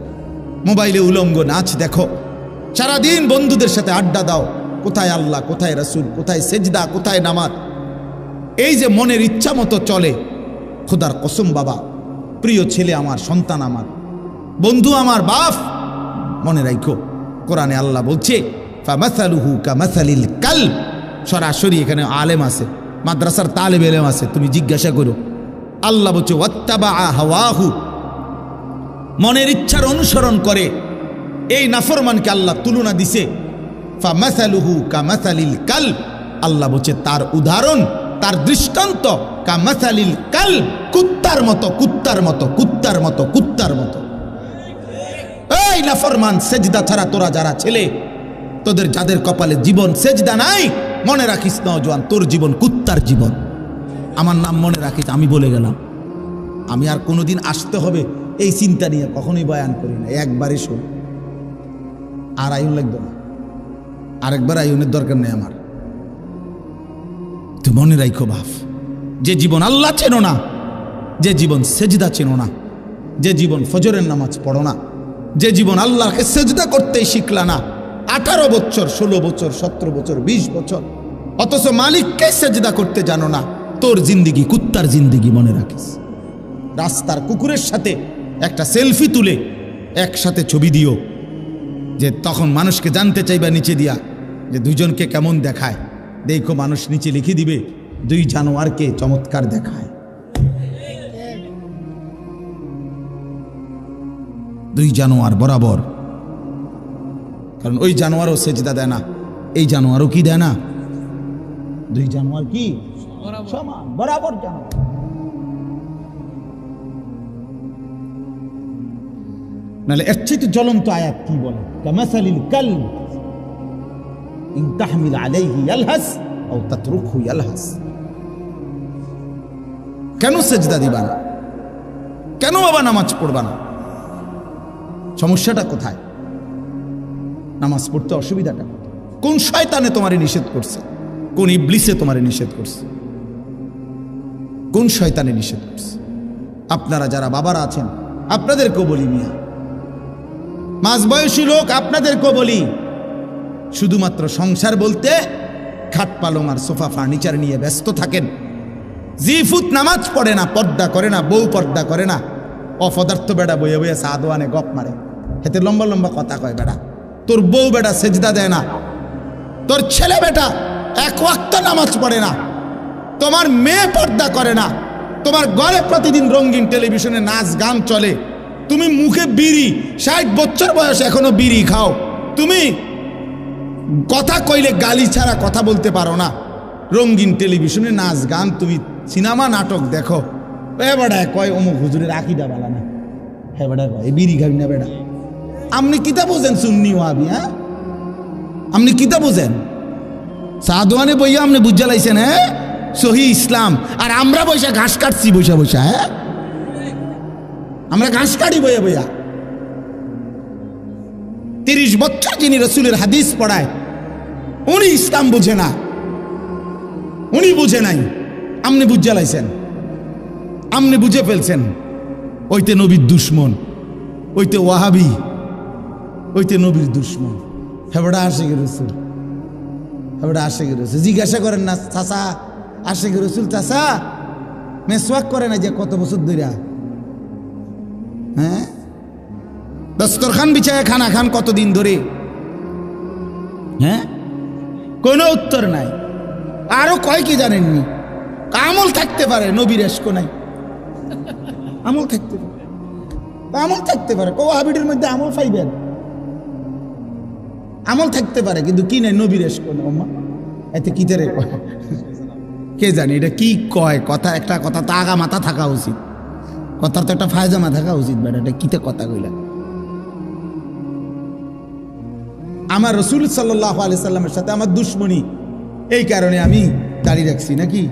মোবাইলে উলঙ্গ নাচ দেখো, সারাদিন বন্ধুদের সাথে আড্ডা দাও, কোথায় আল্লাহ, কোথায় রাসূল, কোথায় সেজদা, কোথায় নামাজ? এই যে মনের ইচ্ছা মতো চলে, খোদার কসম বাবা, প্রিয় ছেলে আমার, সন্তান আমার, বন্ধু আমার, বাপ, মনে রাখো কোরআনে আল্লাহ বলছে ফামাসালুহু কামাসালিল কালব। সরাসরি এখানে আলেম আছে, মাদ্রাসার তালেব ইলম আছে, তুমি জিজ্ঞাসা করো। আল্লাহ বলছে ওয়াত্তাবা হাওয়াহু, মনের ইচ্ছার অনুসরণ করে। এই নাফরমানকে আল্লাহ তুলনা দিছে ফামাসালুহু কামাসালিল কাল, আল্লাহ বলছে তার উদাহরণ, তার দৃষ্টান্ত কামাসালিল কাল, কুত্তার মতো, কুত্তার মতো, কুত্তার মতো, কুত্তার মতো। এই নাফরমান, সেজদা ছাড়া তোরা যারা ছেলে, তোদের যাদের কপালে জীবন সেজদা নাই, মনে রাখিস নওজোয়ান, তোর জীবন কুত্তার জীবন। আমার নাম মনে রাখিস, আমি বলে গেলাম। আমি আর কোনোদিন আসতে হবে এই চিন্তা নিয়ে কখনোই বয়ান করি না, একবারই শোন, আর আয়ুন লাগবে না, আরেকবার আয়ুনের দরকার নেই আমার। তুই মনে রাখো বাপ, যে জীবন আল্লাহ চেনো না, যে জীবন সেজদা চেনো না, যে জীবন ফজরের নামাজ পড়ো না, যে জীবন আল্লাহকে সেজদা করতেই শিখলা না, 18 বছর, 16 বছর, 17 বছর, 20 বছর, অথচ মালিককে সেজদা করতে জানো না, তোর জিন্দিগি কুত্তার জিন্দিগি, মনে রাখিস। রাস্তার কুকুরের সাথে একটা সেলফি তুলে একসাথে ছবি দিও, যে তখন মানুষকে জানতে চাইবা নিচে দিয়া যে দুইজনকে কেমন দেখায়। দেখো মানুষ নিচে লিখে দিবে 2 জানোয়ারকে চমৎকার দেখায়। 2 জানোয়ার বরাবর, কারণ ওই জানোয়ারও সেজদা দেয় না, এই জানোয়ারও কি দেয় না, 2 জানোয়ার কি সমান বরাবর জানোয়ার। নাহলে এর চেয়ে জ্বলন্ত আয়াত কি বলে, কামাসালিল কালব ইন তাহমিল আলাইহি ইয়ালহাস আও তাতরুকহু ইয়ালহাস। কেন সেজদা দিবা না? কেন বাবা নামাজ পড়বা না? সমস্যাটা কোথায়? নামাজ পড়তে অসুবিধাটা কোন শয়তানে তোমারে নিষেধ করছে? কোন ইবলিসে তোমারে নিষেধ করছে? কোন শয়তানে নিষেধ করছে? আপনারা যারা বাবারা আছেন আপনাদেরকেও বলি, মিয়া মাঝবয়সী লোক আপনাদেরকেও বলি, শুধুমাত্র সংসার বলতে খাট পালং আর সোফা ফার্নিচার নিয়ে ব্যস্ত থাকেন। জিফুত নামাজ পড়ে না, পর্দা করে না, বউ পর্দা করে না, অপদার্থ বেড়া বইয়ে বইয়ে সাদওয়ানে গপ মারে, হেতে লম্বা লম্বা কথা কয় বেড়া। তোর বউ বেটা সেজদা দেয় না, তোর ছেলে বেটা 1 ওয়াক্ত নামাজ পড়ে না, তোমার মেয়ে পর্দা করে না, তোমার ঘরে প্রতিদিন রঙিন টেলিভিশনে নাচ গান চলে, তুমি মুখে বিড়ি, 60 বছর বয়স এখনো বিড়ি খাও, তুমি কথা কইলে গালি ছাড়া কথা বলতে পারো না, রঙিন টেলিভিশনে নাচ গান, তুমি সিনেমা নাটক দেখো, এ বেটা কয় অমুক হুজুরের আকিদা বালা না, হ্যাঁ বেটা কয় বিড়ি খাবি না বেটা। আপনি কিতা বোঝেন সুন্নি ওয়াহাবি? হ্যাঁ, আপনি কিতা বোঝেন? সাদওয়ানে বইয়া আপনি বুঝা লাইছেন হ্যাঁ সহি ইসলাম, আর আমরা বৈশা ঘাস কাটছি বৈশা বৈশা। হ্যাঁ, আমরা ঘাস কাটি বইয়া বইয়া। 30 বছর যিনি রসুলের হাদিস পড়ায়, উনি ইসলাম বুঝে না, উনি বুঝে নাই, আপনি বুঝা লাইছেন, আপনি বুঝে ফেলছেন। ওইতে নবীর দুশ্মন, ওইতে ওয়াহাবি, ওইতে নবীর দুশ্মন। হেবড়া আশেকের রসুল, হেবড়া আশেকের রসুল। জিজ্ঞাসা করেন না চাচা, আশেকের রসুল চাচা মেসওয়াক করে না যে কত বছর ধরে? হ্যাঁ, দস্তরখান বিছায় খানা খান কতদিন ধরে? হ্যাঁ, কোনো উত্তর নাই। আরো কয় কি জানেননি? আমল থাকতে পারে, নবীর এশক নাই। আমল থাকতে পারে, আমল থাকতে পারে, ওয়াহাবিদের মধ্যে আমল পাইবেন, আমল থাকতে পারে, কিন্তু কি নাই, নবীর এশক নাই। এতে কি তারে কয় কে জানি, এটা কি কয় কথা? একটা কথা তো আগা মাথা থাকা উচিত, কথার তো একটা ফায়জামা থাকা উচিত। বেটা এটা কিতে কথা কইলা? আমার রসুল সাল্লাল্লাহু আলাইহি সাল্লামের সাথে আমার দুশ্মনী, এই কারণে আমি দাঁড়িয়ে রাখছি নাকি?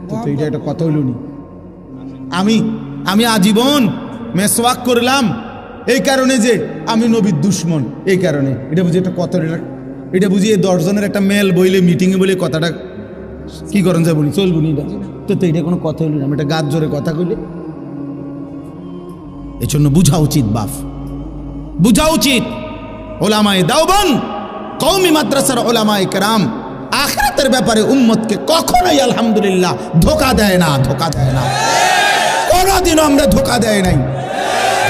তো এটা একটা কথা হইল নি? আমি আজীবন মেসওয়াক করলাম এই কারণে যে আমি নবীর দুশ্মন, এই কারণে। এটা বুঝি একটা কথা, এটা বুঝি 10 জনের একটা মেল বইলে, মিটিংয়ে বলে কথাটা কি করেন যায় বলি চলবো নি? তো এটা কোনো কথা হইল না, আমি এটা গাছ জোরে কথা কইলে। এই জন্য বুঝা উচিত বাপ, বুঝা উচিত। ওলামায়ে দেওবন্দ, কওমি মাদ্রাসার ওলামায়ে কেরাম আখিরাতের ব্যাপারে উম্মতকে কখনোই আলহামদুলিল্লাহ ধোকা দেয় না, ধোকা দেয় না, কোনোদিনও আমরা ধোকা দেয় নাই,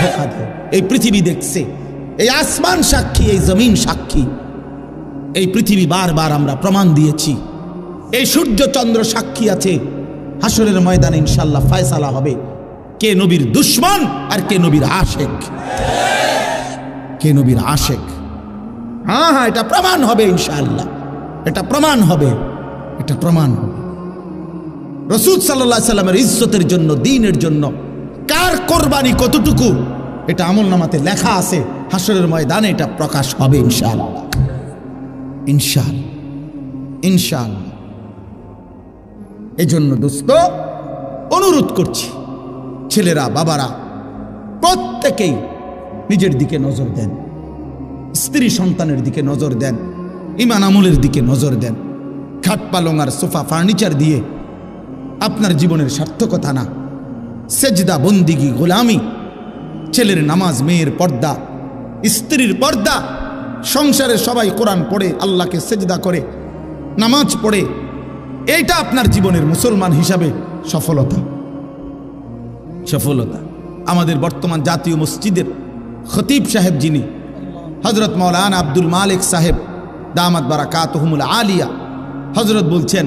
ধোকা দেয়। এই পৃথিবী দেখছে, এই আসমান সাক্ষী, এই জমিন সাক্ষী, এই পৃথিবী বারবার আমরা প্রমাণ দিয়েছি এই সূর্য চন্দ্র সাক্ষী আছে, হাসরের ময়দানে ইনশাআল্লাহ ফয়সালা হবে কে নবীর দুশমন আর কে নবীর আশেক। কে নবীর আশেক, হ্যাঁ হ্যাঁ, এটা প্রমাণ হবে ইনশাআল্লাহ, এটা প্রমাণ হবে, এটা প্রমাণ হবে। রাসূল সাল্লাল্লাহু আলাইহি সাল্লামের ইজ্জতের জন্য, দ্বীনের জন্য কার কোরবানি কতটুকু, এটা আমলনামাতে লেখা আছে। হাসরের ময়দানে এটা প্রকাশ হবে ইনশাআল্লাহ, ইনশাআল্লাহ, ইনশাআল্লাহ। এই জন্য দোস্ত অনুরোধ করছি, ছেলেরা, বাবারা প্রত্যেকেই নিজের দিকে নজর দেন, স্ত্রী সন্তানের দিকে নজর দেন, ইমান আমলের দিকে নজর দেন। খাট পালং আর সোফা ফার্নিচার দিয়ে আপনার জীবনের সার্থকতা না, সেজদা, বন্দিগি, গোলামি, ছেলের নামাজ, মেয়ের পর্দা, স্ত্রীর পর্দা, সংসারে সবাই কোরআন পড়ে, আল্লাহকে সেজদা করে, নামাজ পড়ে, এইটা আপনার জীবনের মুসলমান হিসাবে সফলতা। সফলতা। আমাদের বর্তমান জাতীয় মসজিদের খতিব সাহেব যিনি হজরত মৌলানা আব্দুল মালিক সাহেব দামাত বারাকাতুহুমুল আলিয়া, হজরত বলছেন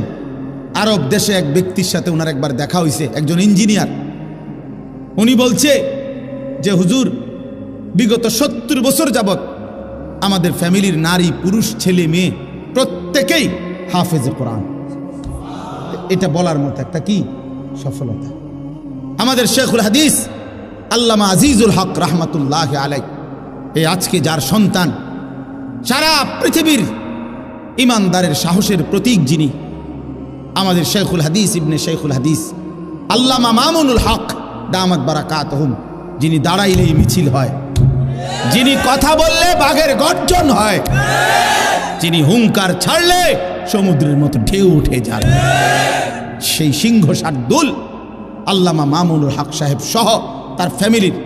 আরব দেশে এক ব্যক্তির সাথে ওনার একবার দেখা হয়েছে, একজন ইঞ্জিনিয়ার। উনি বলছে যে হুজুর, বিগত 70 বছর যাবত আমাদের ফ্যামিলির নারী, পুরুষ, ছেলে, মেয়ে প্রত্যেকেই হাফেজে কোরআন। এটা বলার মতো একটা কি সফলতা। আমাদের শেখুল হাদিস আল্লামা আজিজুল হক রহমতুল্লাহ আলাই, এই আজকে যার সন্তান, সারা পৃথিবীর ইমানদারের সাহসের প্রতীক যিনি, আমাদের শেখুল হাদিস ইবনে শেখুল হাদিস আল্লামা মামুনুল হক দামাত বারাকাতুহুম, যিনি দাঁড়াইলেই মিছিল হয়, যিনি কথা বললে বাঘের গর্জন হয়, যিনি হুঙ্কার ছাড়লে সমুদ্রের মতো ঢেউ উঠে যায়, সেই সিংহ শার্দুল আল্লামা মামুনুল হক সাহেব সহ তার ফ্যামিলির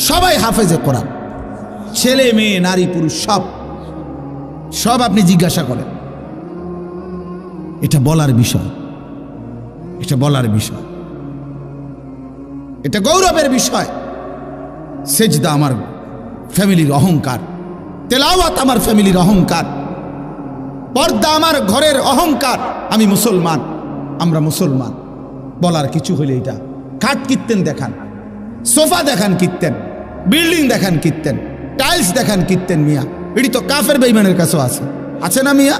সবাই হাফেজে কোরআন, ছেলে, মেয়ে, নারী, পুরুষ সব আপনি জিজ্ঞাসা করেন। এটা বলার বিষয়, এটা বলার বিষয়, এটা গৌরবের বিষয়। সেজদা আমার ফ্যামিলির অহংকার, তেলাওয়াত আমার ফ্যামিলির অহংকার, পর্দা আমার ঘরের অহংকার। আমি মুসলমান, আমরা মুসলমান। বলার কিছু হলে এটা খাট কিনতেন দেখান, সোফা দেখান কিনতেন, বিল্ডিং দেখান কিনতেন, টাইলস দেখান কিনতেন। মিয়া এটি তো কাফের বেঈমানের কাছেও আছে, আছে না মিয়া?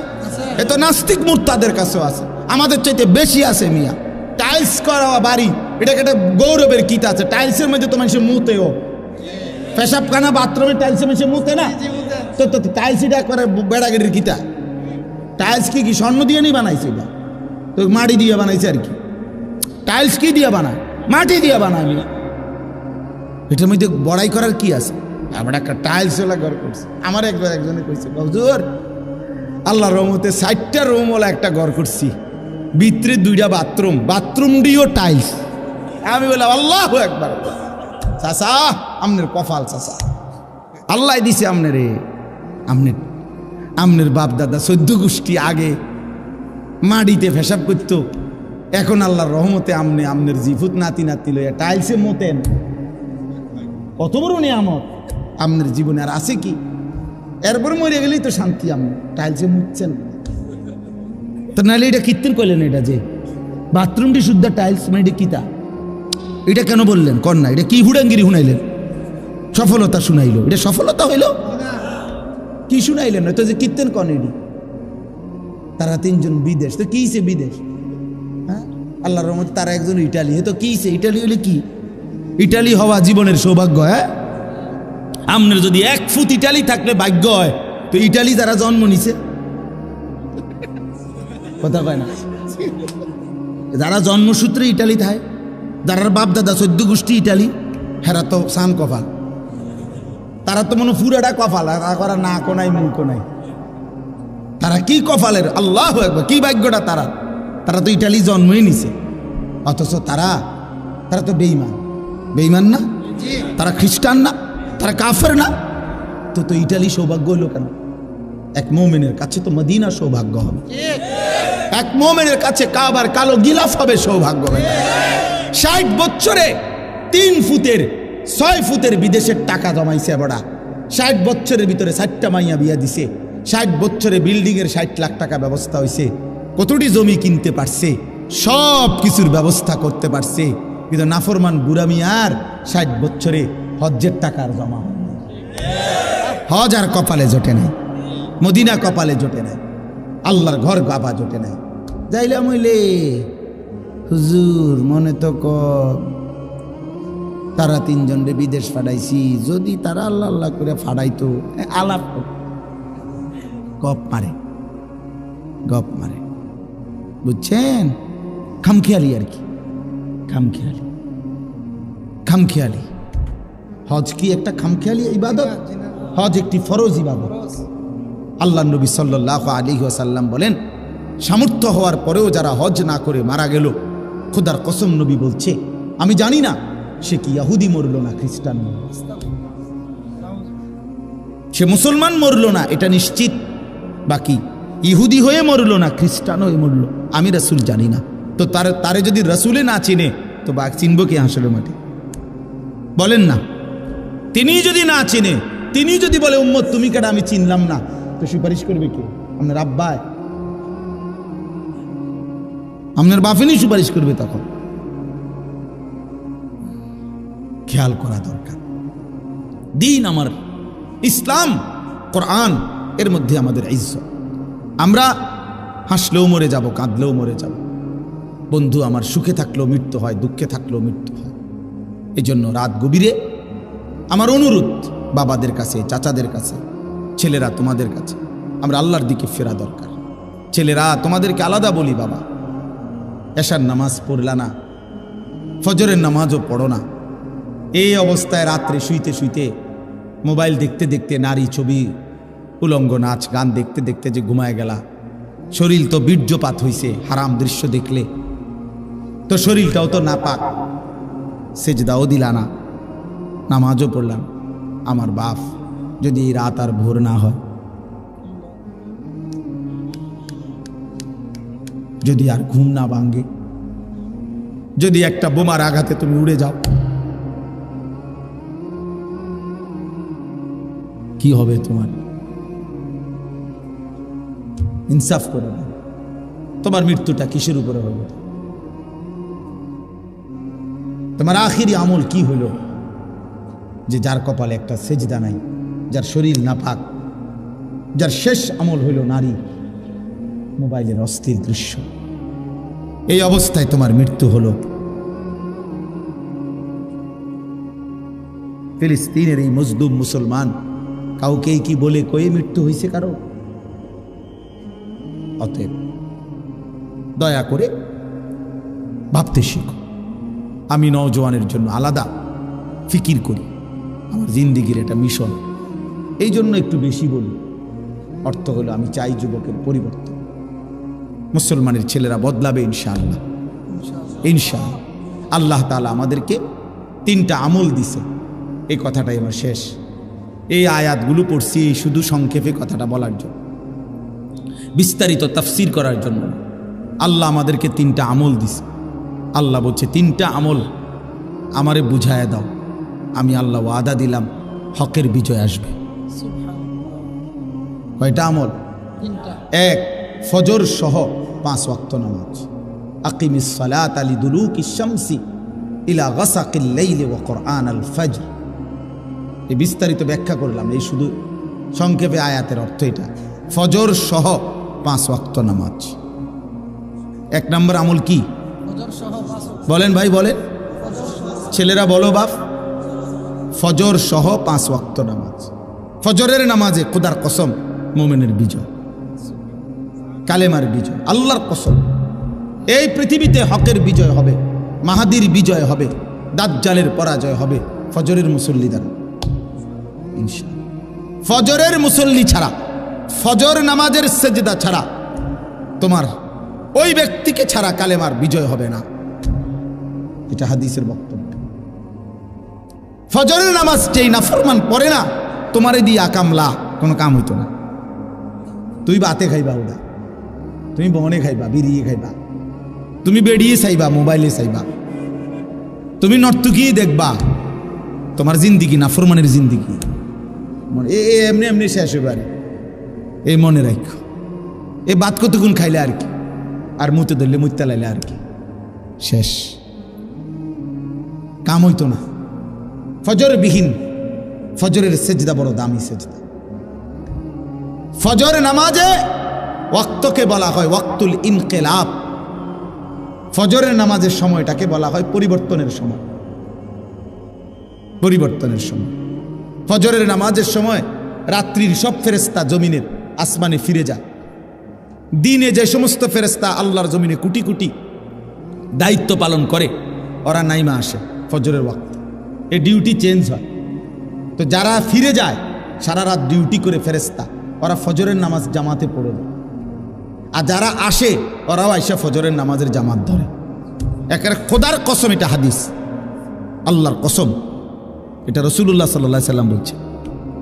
এ তো নাস্তিক মুরতাদের কাছেও আছে, আমাদের চাইতে বেশি আছে মিয়া। টাইলস করা বাড়ি, এটাকে একটা গৌরবের কিট আছে। টাইলসের মধ্যে তো মানুষের মুতেও, পেশাবখানা বাথরুমে টাইলসের মানুষের মুতে না, তো তো টাইলস এটা করে বেড়াগেটির কিটা। টাইলস কি স্বর্ণ দিয়ে নি বানাইছে? এটা তো মাটি দিয়ে বানাইছে আর কি। টাইলস কি দিয়ে বানায়? মাটি দিয়ে বানায়। এটার মধ্যে বড়াই করার কি আছে? আমরা একটা টাইলস ওলা ঘর করছি। আমার একজনে কইছে, হুজুর আল্লাহর রহমতে 60টা রুম ওলা একটা ঘর করছি, ভিতরে 2টা বাথরুম, বাথরুম দিয়েও টাইলস। আমি বললাম আল্লাহু আকবার। চাচা আমনের কপাল, চাচা আল্লাহ দিছে আমনের, আমনের বাপ দাদা 14 গোষ্ঠী আগে মাটিতে পেশাব করতো, এখন আল্লাহর রহমতে আমনের জিফুত নাতি নাতি লইয়া টাইলসে মতেন। কত বড় নিয়ামত আমনের জীবনে, আর আছে কি? এরপর মরে গেলেই তো শান্তি। আপনি টাইলসে মুছছেন তো, নাহলে এটা কীর্তন করলেন? এটা যে বাথরুমটি শুদ্ধ টাইলস, মানে এটা কিতা? এটা কেন বললেন কন্যা? এটা কি হুড়াঙ্গিরি শুনাইলেন? সফলতা শুনাইল, এটা সফলতা হইল? কি শুনাইলেন? তো যে কীর্তন কন এটি, তারা 3 জন বিদেশ। তো কিছে বিদেশ? হ্যাঁ, আল্লাহর রহমতে তারা একজন ইটালি। তো কিছে ইটালি হইলে কি? ইটালি হওয়া জীবনের সৌভাগ্য। হ্যাঁ, আপনার যদি 1 ফুট ইটালি থাকলে ভাগ্য হয়, তো ইটালি যারা জন্ম নিছে, কথা পায় না, যারা জন্মসূত্রে ইটালি থাকে, যারা বাপ দাদা 14 গোষ্ঠী ইটালি, হেরা তো সান কপাল। তারা তো মনে পুরাটা কপাল, আর না কোনাই মুখ নাই। তারা কি কপালের, আল্লাহু আকবার, কি ভাগ্যটা তারা। তারা তো ইটালি জন্মই নিছে, অথচ তারা তো বেঈমান। বেঈমান না? তারা খ্রিস্টান না? তারা কাফের না? তো ইটালি সৌভাগ্য হলো কেন? এক মুমিনের কাছে তো মদিনা সৌভাগ্য হবে, এক মুমিনের কাছে কাবার কালো গিলাফ হবে সৌভাগ্য হবে। 60 বছরে 3 ফুটের 6 ফুটের বিদেশের টাকা জমাইছে বড়া। 60 বছরের ভিতরে 60টা মাইয়া বিয়া দিছে। 60 বছরে বিল্ডিং এর 60 লাখ টাকা ব্যবস্থা হয়েছে। কতটি জমি কিনতে পারছে, সব কিছুর ব্যবস্থা করতে পারছে, কিন্তু নাফরমান বুড়া মিয়ার 60 বছরে হজ্জের টাকার জমা হয় না। হজ আর কপালে জোটে নাই, মদিনা কপালে জোটে নাই, আল্লাহর ঘর গাবা জোটে নাই। যাইলাম হইলে হুজুর মনে তো তারা 3 জনরে বিদেশ ফাড়াইছি, যদি তারা আল্লাহ আল্লাহ করে ফাড়াইতো, আলাপ গপ মারে, গপ মারে, বুঝছেন? খামখেয়ালি আর কি, খামখেয়ালি, খামখেয়ালি। হজ কি একটা খামখেয়ালি ইবাদত? হজ একটি ফরজ ইবাদত। আল্লাহ নবী সাল্লাল্লাহু আলাইহি ওয়াসাল্লাম বলেন, সামর্থ্য হওয়ার পরেও যারা হজ না করে মারা গেল, খোদার কসম নবী বলছে, আমি জানি না সে কি ইহুদি মরল না খ্রিস্টান মরল, সে মুসলমান মরল না এটা নিশ্চিত, বাকি ইহুদি হয়ে মরল না খ্রিস্টান হয়ে মরল আমি রাসূল জানি না। তো তারে যদি রাসূলে না চিনে তো বাঘ চিনব কি হাসলে মাঠে? বলেন না। তিনি যদি না চিনে, তিনি যদি বলে উম্মত তুমি কেডা আমি চিনলাম না, তো সুপারিশ করবে কে? আপনার আব্বায়, আপনার বাফিনি সুপারিশ করবে। তখন খেয়াল করা দরকার। দিন আমার ইসলাম, কোরআন, এর মধ্যে আমাদের ইজ্জত। আমরা হাসলেও মরে যাব, কাঁদলেও মরে যাব। বন্ধু আমার সুখে থাকলেও মৃত্যু হয়, দুঃখে থাকলেও মৃত্যু হয়। এই জন্য রাত গভীরে আমার অনুরোধ বাবাদের কাছে, চাচাদের কাছে, ছেলেরা তোমাদের কাছে, আমরা আল্লাহর দিকে ফেরা দরকার। ছেলেরা তোমাদেরকে আলাদা বলি, বাবা এশার নামাজ পড়লা না, ফজরের নামাজও পড়ো না, এই অবস্থায় রাত্রে শুইতে শুইতে মোবাইল দেখতে দেখতে নারী ছবি, উলঙ্গ নাচ গান দেখতে দেখতে যে ঘুমায় গেলা, শরীর তো বীর্যপাত হইছে, হারাম দৃশ্য দেখলে তো শরীরটাও তো নাপাক, সেজদাও দিলা না, নামাজও পড়লাম। আমার বাপ যদি এই রাত আর ভোর না হয়, যদি আর ঘুম না ভাঙ্গে, যদি একটা বোমার আঘাতে তুমি উড়ে যাও, কি হবে তোমার? ইনসাফ করে না, তোমার মৃত্যুটা কিসের উপরে হবে? তোমার আখিরি আমল কি হলো? যে যার কপালে একটা সেজদা নাই, যার শরীর নাপাক, যার শেষ আমল হইল নারী, মোবাইলের অস্থির দৃশ্য, এই অবস্থায় তোমার মৃত্যু হলো। ফিলিস্তিনের এই মজলুম মুসলমান কাউকেই কি বলে কয়ে মৃত্যু হয়েছে কারো? অতএব দয়া করে ভাবতে শিখো। আমি নওজওয়ানের জন্য আলাদা ফিকির করি, আমার জিন্দিগির এটা মিশন, এই জন্য একটু বেশি বলি। অর্থ হলো আমি চাই যুবকের পরিবর্তন, মুসলমানের ছেলেরা বদলাবে ইনশাআল্লাহ, ইনশাআল্লাহ। আল্লাহ তাআলা আমাদেরকে 3টা আমল দিছে, এই কথাটাই আমার শেষ। এই আয়াতগুলো পড়ছি শুধু সংক্ষেপে কথাটা বলার জন্য, বিস্তারিত তাফসীর করার জন্য। আল্লাহ আমাদেরকে 3টা আমল দিছে। আল্লাহ বলছে 3টা আমল আমারে বুঝায়া দাও, আমি আল্লাহ ওয়াদা দিলাম হকের বিজয় আসবে। কয়টা আমল? 1, ফজর সহ 5 ওয়াক্ত নামাজ। আকিমিস সালাত লিদুলুকিশ শামসি ইলা গাসাকিল লাইলি ওয়া কুরআনাল ফজর। এই বিস্তারিত ব্যাখ্যা করলাম, এই শুধু সংক্ষেপে আয়াতের অর্থ এটা। ফজর সহ 5 ওয়াক্ত নামাজ। 1 নম্বর আমল কি? বলেন ভাই, বলেন, ছেলেরা বলো বাপ। ফজর সহ 5 ওয়াক্ত নামাজ। ফজরের নামাজে খোদার কসম মুমিনের বিজয়, কালেমার বিজয়, আল্লাহর কসম। এই পৃথিবীতে হকের বিজয় হবে, মাহাদির বিজয় হবে, দাজ্জালের পরাজয় হবে ফজরের মুসল্লি দ্বারা ইনশাআল্লাহ। ফজরের মুসল্লি ছাড়া, ফজর নামাজের সেজদা ছাড়া, তোমার ওই ব্যক্তিকে ছাড়া কালেমার বিজয় হবে না। এটা হাদিসের বক্তব্য। ফজরের নামাজ যেই নাফরমান পড়ে না, তোমারে দিয়ে আকামলা কোনো কাম হইতো না। তুই বাতে খাইবা, ওটা তুমি বনে খাইবা, বিড়িয়ে খাইবা, তুমি বেড়িয়ে চাইবা, মোবাইলে চাইবা, তুমি নর্তকী দেখবা, তোমার জিন্দিগি নাফরমানের জিন্দিগি এমনি এমনি শেষ হইবার। এই মনে রাখো, এই বাত কতক্ষণ খাইলে আর কি, আর মুতে ধরলে মুতে লাইলে আর কি শেষ, কাম হইতো না। ফজর বিহীন, ফজরের সেজদা বড় দামি সেজদা। ফজর নামাজে ওয়াক্তকে বলা হয় ওয়াক্তুল ইনকিলাব। ফজরের নামাজের সময়টাকে বলা হয় পরিবর্তনের সময়, পরিবর্তনের সময়। ফজরের নামাজের সময় রাত্রির সব ফেরেশতা জমিনের আসমানে ফিরে যায়। দিনে যে সমস্ত ফেরেশতা আল্লাহর জমিনে কোটি কোটি দায়িত্ব পালন করে, ওরা নাইমা আসে ফজরের ওয়াক্ত। এই ডিউটি চেঞ্জ হয়। তো যারা ফিরে যায় সারা রাত ডিউটি করে ফেরেশতা, ওরা ফজরের নামাজ জামাতে পড়ে দেয়। আর যারা আসে ওরাও আইসা ফজরের নামাজের জামাত ধরে। একেবারে খোদার কসম, এটা হাদিস, আল্লাহর কসম, এটা রাসূলুল্লাহ সাল্লাল্লাহু আলাইহি সাল্লাম বলছে,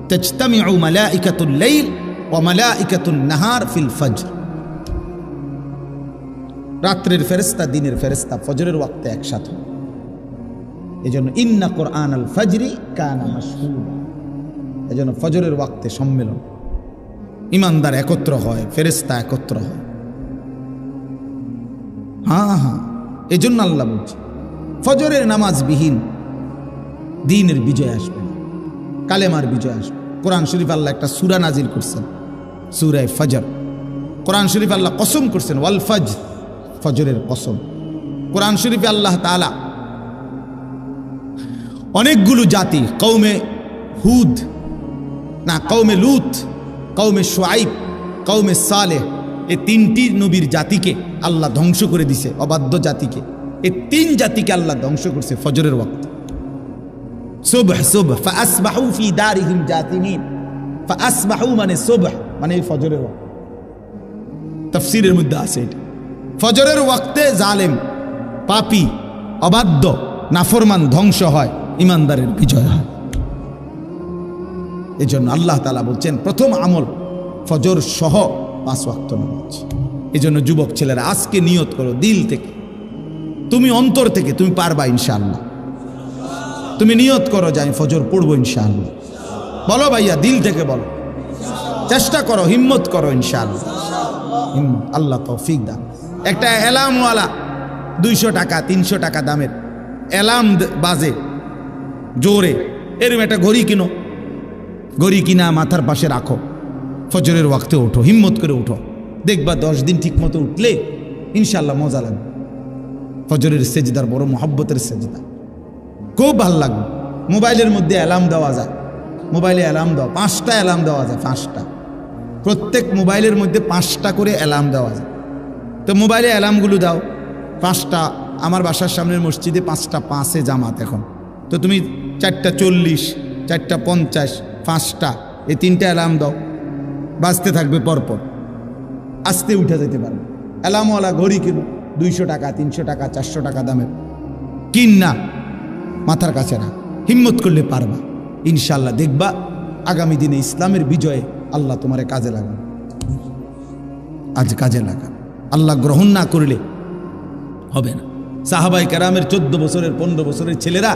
তাজতামিউ মালাইকাতুল লাইল ওয়া মালাইকাতুন নাহার ফিল ফজর। রাত্রের ফেরেশতা দিনের ফেরেশতা ফজরের ওয়াক্তে একসাথে। এজন্য ইন্না কুরআনাল ফজরি কানা মাশহুদা, এজন্য ফজরের ওয়াক্তে সম্মেলন, ইমানদার একত্র হয়, ফেরেশতা একত্র হয়। হ্যাঁ, এজন্য আল্লাহ বলছে ফজরের নামাজ বিহীন দ্বীনের বিজয় আসবে না, কালেমার বিজয় আসবে। কোরআন শরীফ আল্লাহ একটা সূরা নাজিল করছেন, সূরা ফজর। কোরআন শরীফ আল্লাহ কসম করছেন ওয়াল ফজর, ফজরের কসম। কোরআন শরীফে আল্লাহ তাআলা অনেকগুলো জাতি, কওমে হুদ না, কওমে লূত, কওমে শুআইব, কওমে সালেহ, এই তিনটি নবীর জাতিকে আল্লাহ ধ্বংস করে দিছে, অবাধ্য জাতিকে। এই তিন জাতিকে আল্লাহ ধ্বংস করছে ফজরের ওয়াক্ত। সুবহ সুবহ ফাসবাহু ফি দারিহিম জাতিমিন। ফাসবাহু মানে সুবহ, মানে এই ফজরের ওয়াক্ত। তাফসীরের মধ্যে আছে এটা। ফজরের ওয়াক্তে জালেম, পাপী, অবাধ্য, নাফরমান ধ্বংস হয়, ইমানদারের বিজয় হয়। এজন্য আল্লাহ তাআলা বলছেন প্রথম আমল ফজর সহ 5 ওয়াক্ত নামাজ। এজন্য যুবক ছেলেরা আজকে নিয়ত করো দিল থেকে, তুমি অন্তর থেকে, তুমি পারবা ইনশাআল্লাহ। তুমি নিয়ত করো যে আমি ফজর পড়বো ইনশাআল্লাহ। বলো ভাইয়া, দিল থেকে বলো, চেষ্টা করো, হিম্মত করো ইনশাআল্লাহ। আল্লাহ তৌফিক দান। একটা অ্যালার্মওয়ালা 200 টাকা 300 টাকা দামের অ্যালার্ম বাজে জোরে, এরকম একটা ঘড়ি কিনো, ঘড়ি কিনা মাথার পাশে রাখো, ফজরের ওয়াক্তে ওঠো, হিম্মত করে উঠো। দেখবা 10 দিন ঠিক মতো উঠলে ইনশাআল্লাহ মজা লাগবে। ফজরের সেজদার বড় মহব্বতের সেজদা, খুব ভালো লাগবে। মোবাইলের মধ্যে অ্যালার্ম দেওয়া যায়, মোবাইলে অ্যালার্ম দাও, 5টা অ্যালার্ম দেওয়া যায়, 5টা, প্রত্যেক মোবাইলের মধ্যে 5টা করে অ্যালার্ম দেওয়া যায়। তো মোবাইলে অ্যালার্মগুলো দাও 5টা। আমার বাসার সামনের মসজিদে 5টা 5-এ জামাত এখন। তো তুমি 4:40, 4:50, 5টা, এই 3টা অ্যালার্ম দাও, বাজতে থাকবে পরপর, আস্তে উঠে যেতে পারবে। অ্যালার্মওয়ালা ঘড়ি কিনো, 200 টাকা 300 টাকা 400 টাকা দামের কিন না, মাথার কাছে না, হিম্মত করলে পারবা ইনশাআল্লাহ। দেখবা আগামী দিনে ইসলামের বিজয়ে আল্লাহ তোমারে কাজে লাগান। আজ কাজে লাগান, আল্লাহ গ্রহণ না করলে হবে না। সাহাবায়ে কেরামের 14 বছরের 15 বছরের ছেলেরা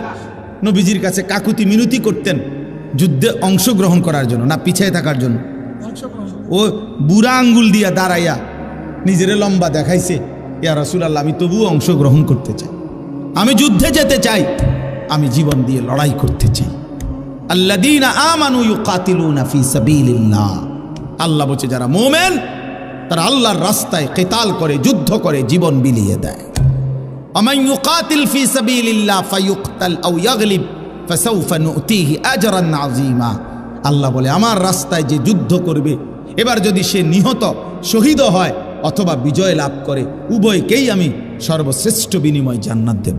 নবীজির কাছে কাকুতি মিনতি করতেন যুদ্ধে অংশগ্রহণ করার জন্য, না পিছিয়ে থাকার জন্য। ও বুড়া আঙ্গুল দিয়া দাঁড়াইয়া নিজেরে লম্বা দেখাইছে, ইয়া রাসূলুল্লাহ আমি তবুও অংশগ্রহণ করতে চাই, আমি যুদ্ধে যেতে চাই, আমি জীবন দিয়ে লড়াই করতে চাই। আল্লাযীনা আমানু ইউকাতিলুনা ফি সাবিলিল্লাহ, আল্লাহ বলছে যারা মুমিন তারা আল্লাহর রাস্তায় কিতাল করে, যুদ্ধ করে, জীবন বিলিয়ে দেয়। আমান ইউকাতিল ফি সাবিলিল্লাহ ফায়ুকতাল আও ইয়াগলিব ফাসাউফা নুতিহি আজরান আযীমা। আল্লাহ বলে আমার রাস্তায় যে যুদ্ধ করবে, এবার যদি সে নিহত শহীদ হয় অথবা বিজয় লাভ করে, উভয়কেই আমি সর্বশ্রেষ্ঠ বিনিময় জান্নাত দেব।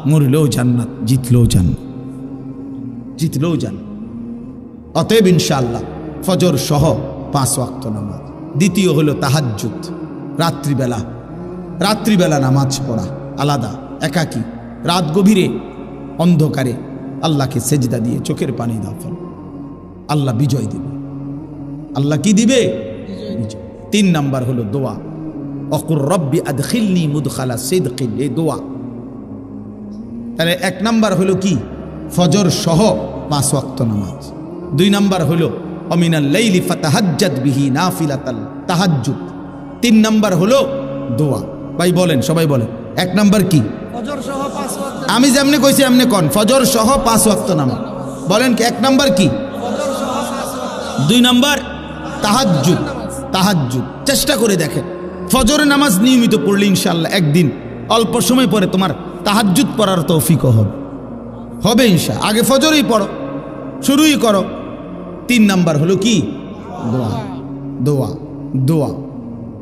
মরলেও জান্নাত, জিতলেও জান্নাত, জিতলেও জান্নাত। অতএব ইনশাআল্লাহ ফজর সহ 5 ওয়াক্ত নামাজ। দ্বিতীয় হলো তাহাজ্জুদ, রাত্রিবেলা, রাত্রিবেলা নামাজ পড়া আলাদা, একাকী, রাত গভীরে অন্ধকারে আল্লাহকে সেজদা দিয়ে চোখের পানি দাও, ফল আল্লাহ বিজয় দিবে। আল্লাহ কি দিবে? বিজয়। 3 নাম্বার হলো দোয়া, অকুর রব্বি আদখিলনি মুদখালা সিদকিন, এই দোয়া। তাহলে 1 নাম্বার হলো কি? ফজর সহ 5 ওয়াক্ত নামাজ। 2 নাম্বার হলো অমিনাল লাইলি ফাতাহাজ্জাদ বিহি নাফিলাতাল, তাহাজ্জুদ, 3 নাম্বার হলো দোয়া। ভাই বলেন, সবাই বলেন, 1 নাম্বার কি? ফজর সহ 5 ওয়াক্ত। আমি যেমনি কইছি এমনি কোন, ফজর সহ 5 ওয়াক্ত নামাজ। বলেন কি 1 নাম্বার কি? ফজর সহ 5 ওয়াক্ত। 2 নাম্বার তাহাজ্জুদ। তাহাজ্জুদ চেষ্টা করে দেখেন, ফজরের নামাজ নিয়মিত পড়লে ইনশাআল্লাহ একদিন অল্প সময় পরে তোমার তাহাজ্জুদ পড়ার তৌফিকও হবে ইনশাআল্লাহ। আগে ফজরই পড়ো, শুরুই করো। 3 নাম্বার হলো কি? দোয়া। দোয়া দোয়া।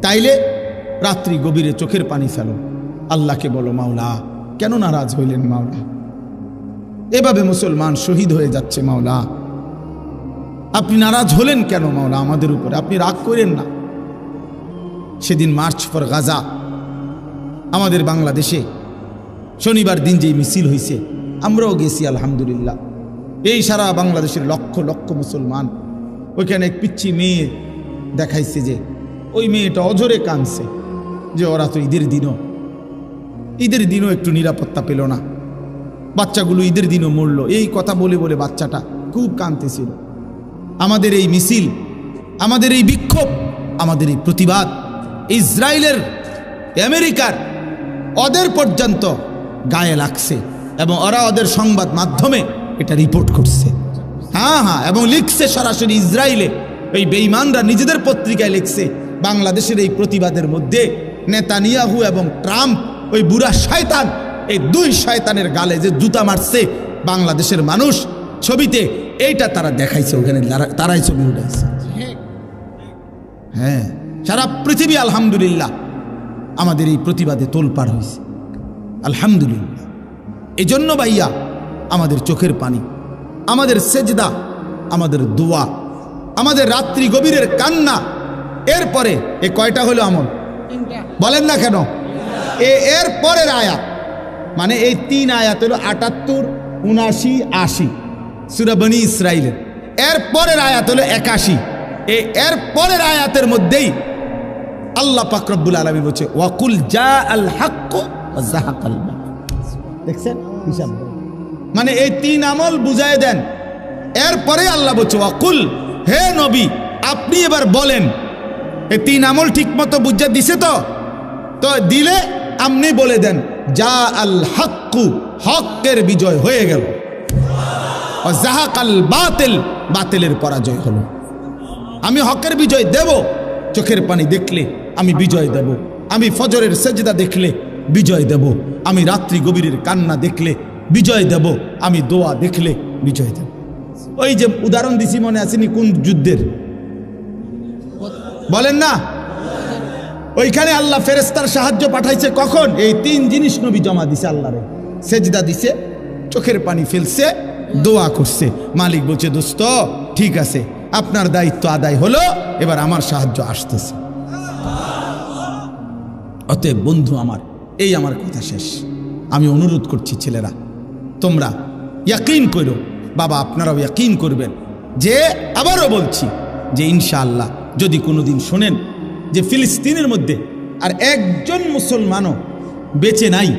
তাইলে রাত্রি গভীরে চোখের পানি ফেলো, আল্লাহকে বলো, মাওলা কেন নারাজ হইলেন মাওলা? এভাবে মুসলমান শহীদ হয়ে যাচ্ছে মাওলা, আপনি নারাজ হলেন কেন মাওলা আমাদের উপরে? আপনি রাগ করেন না। সেদিন মার্চ ফর গাজা আমাদের বাংলাদেশে শনিবার দিন যেই মিছিল হয়েছে, আমরাও গেছি আলহামদুলিল্লাহ। এই সারা বাংলাদেশের লক্ষ লক্ষ মুসলমান, ওইখানে এক পিচ্ছি মেয়ে দেখাইছে যে ওই মেয়েটা অঝরে কাঁদছে যে ওরা তো ঈদের দিনও একটু নিরাপত্তা পেল না, বাচ্চাগুলো ঈদের দিনও মরল। এই কথা বলে বলে বাচ্চাটা খুব কাঁদতেছিল। আমাদের এই মিছিল, আমাদের এই বিক্ষোভ, আমাদের এই প্রতিবাদ ইসরায়েলের, আমেরিকার, ওদের পর্যন্ত গায়ে লাগছে এবং ওরা ওদের সংবাদ মাধ্যমে এটা রিপোর্ট করছে। হ্যাঁ, এবং লিখছে সরাসরি ইসরায়েলে। এই বেঈমানরা নিজেদের পত্রিকায় লিখছে বাংলাদেশের এই প্রতিবাদের মধ্যে নেতানিয়াহু এবং ট্রাম্প, ওই বুড়া শয়তান, এই 2 শয়তানের গালে যে জুতা মারছে বাংলাদেশের মানুষ, ছবিতে এইটা তারা দেখাইছে, ওখানে তারাই ছবি উঠাইছে। হ্যাঁ, সারা পৃথিবী আলহামদুলিল্লাহ আমাদের এই প্রতিবাদে তোলপাড় হয়েছে আলহামদুলিল্লাহ। এই জন্য ভাইয়া আমাদের চোখের পানি, আমাদের সেজদা, আমাদের দোয়া, আমাদের রাত্রি গভীরের কান্না, এরপরে এ কয়টা হলো আমল? বলেন না কেন? এর পরের আয়াত, মানে এই 3 আয়াত হলো 78, 79, 80 সূরা বনী ইসরাইলের। এর পরের আয়াত হলো 81। এর পরের আয়াতের মধ্যেই আল্লাহ পাক রব্বুল আলামিন বলছে ওয়াকুল জাআল হাক্কু ওয়া যাহাকাল বাতিল। দেখছেন হিসাব? মানে এই 3 আমল বুঝায় দেন। এরপরে আল্লাহ বলছে ওয়াকুল, হে নবী আপনি এবার বলেন, এই 3 আমল ঠিক মতো বুঝা দিছে তো দিলে আপনি বলে দেন জাআল হাক্কু, হকের বিজয় হয়ে গেল, ওয়া যাহাকাল বাতিল, বাতিলের পরাজয় হলো। আমি হকের বিজয় দেব, চোখের পানি দেখলে আমি বিজয় দেব, আমি ফজরের সেজদা দেখলে বিজয় দেব, আমি রাত্রি গভীরের কান্না দেখলে বিজয় দেব, আমি দোয়া দেখলে বিজয় দেব। ওই যে উদাহরণ দিছি, মনে আসেনি কোন যুদ্ধের? বলেন না? ওইখানে আল্লাহ ফেরেশতার সাহায্য পাঠাইছে কখন? এই 3 জিনিস নবী জমা দিছে আল্লাহরে। সেজদা দিছে, চোখের পানি ফেলছে, দোয়া করছে। মালিক বলছে দোস্ত ঠিক আছে, আপনার দায়িত্ব আদায় হলো, এবার আমার সাহায্য আসতেছে। অতএব বন্ধু আমার, এই আমার কথা শেষ। আমি অনুরোধ করছি ছেলেরা, তোমরা ইয়াকিন করো, বাবা আপনারাও ইয়াকিন করবেন যে, আবারও বলছি যে ইনশাআল্লাহ যদি কোনোদিন শোনেন যে ফিলিস্তিনের মধ্যে আর একজন মুসলমানও বেঁচে নাই,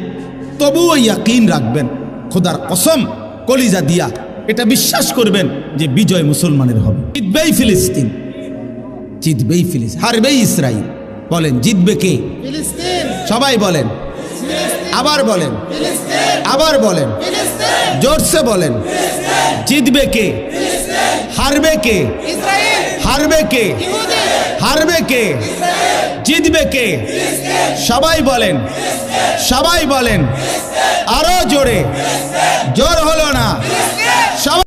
তবুও ইয়াকিন রাখবেন, খোদার কসম কলিজা দিয়া এটা বিশ্বাস করবেন যে বিজয় মুসলমানের হবে। জিতবেই ফিলিস্তিন, জিতবেই ফিলিস্তিন, হারবেই ইসরাইল। বলেন জিতবে কে? ফিলিস্তিন। সবাই বলেন, আবার বলেন, আবার বলেন, জোরসে বলেন, জিতবে কে? হারবে কে? হারবে কে? হারবে কে? জিতবে কে? সবাই বলেন, সবাই বলেন, আরো জোরে, জোর হলো না। সবাই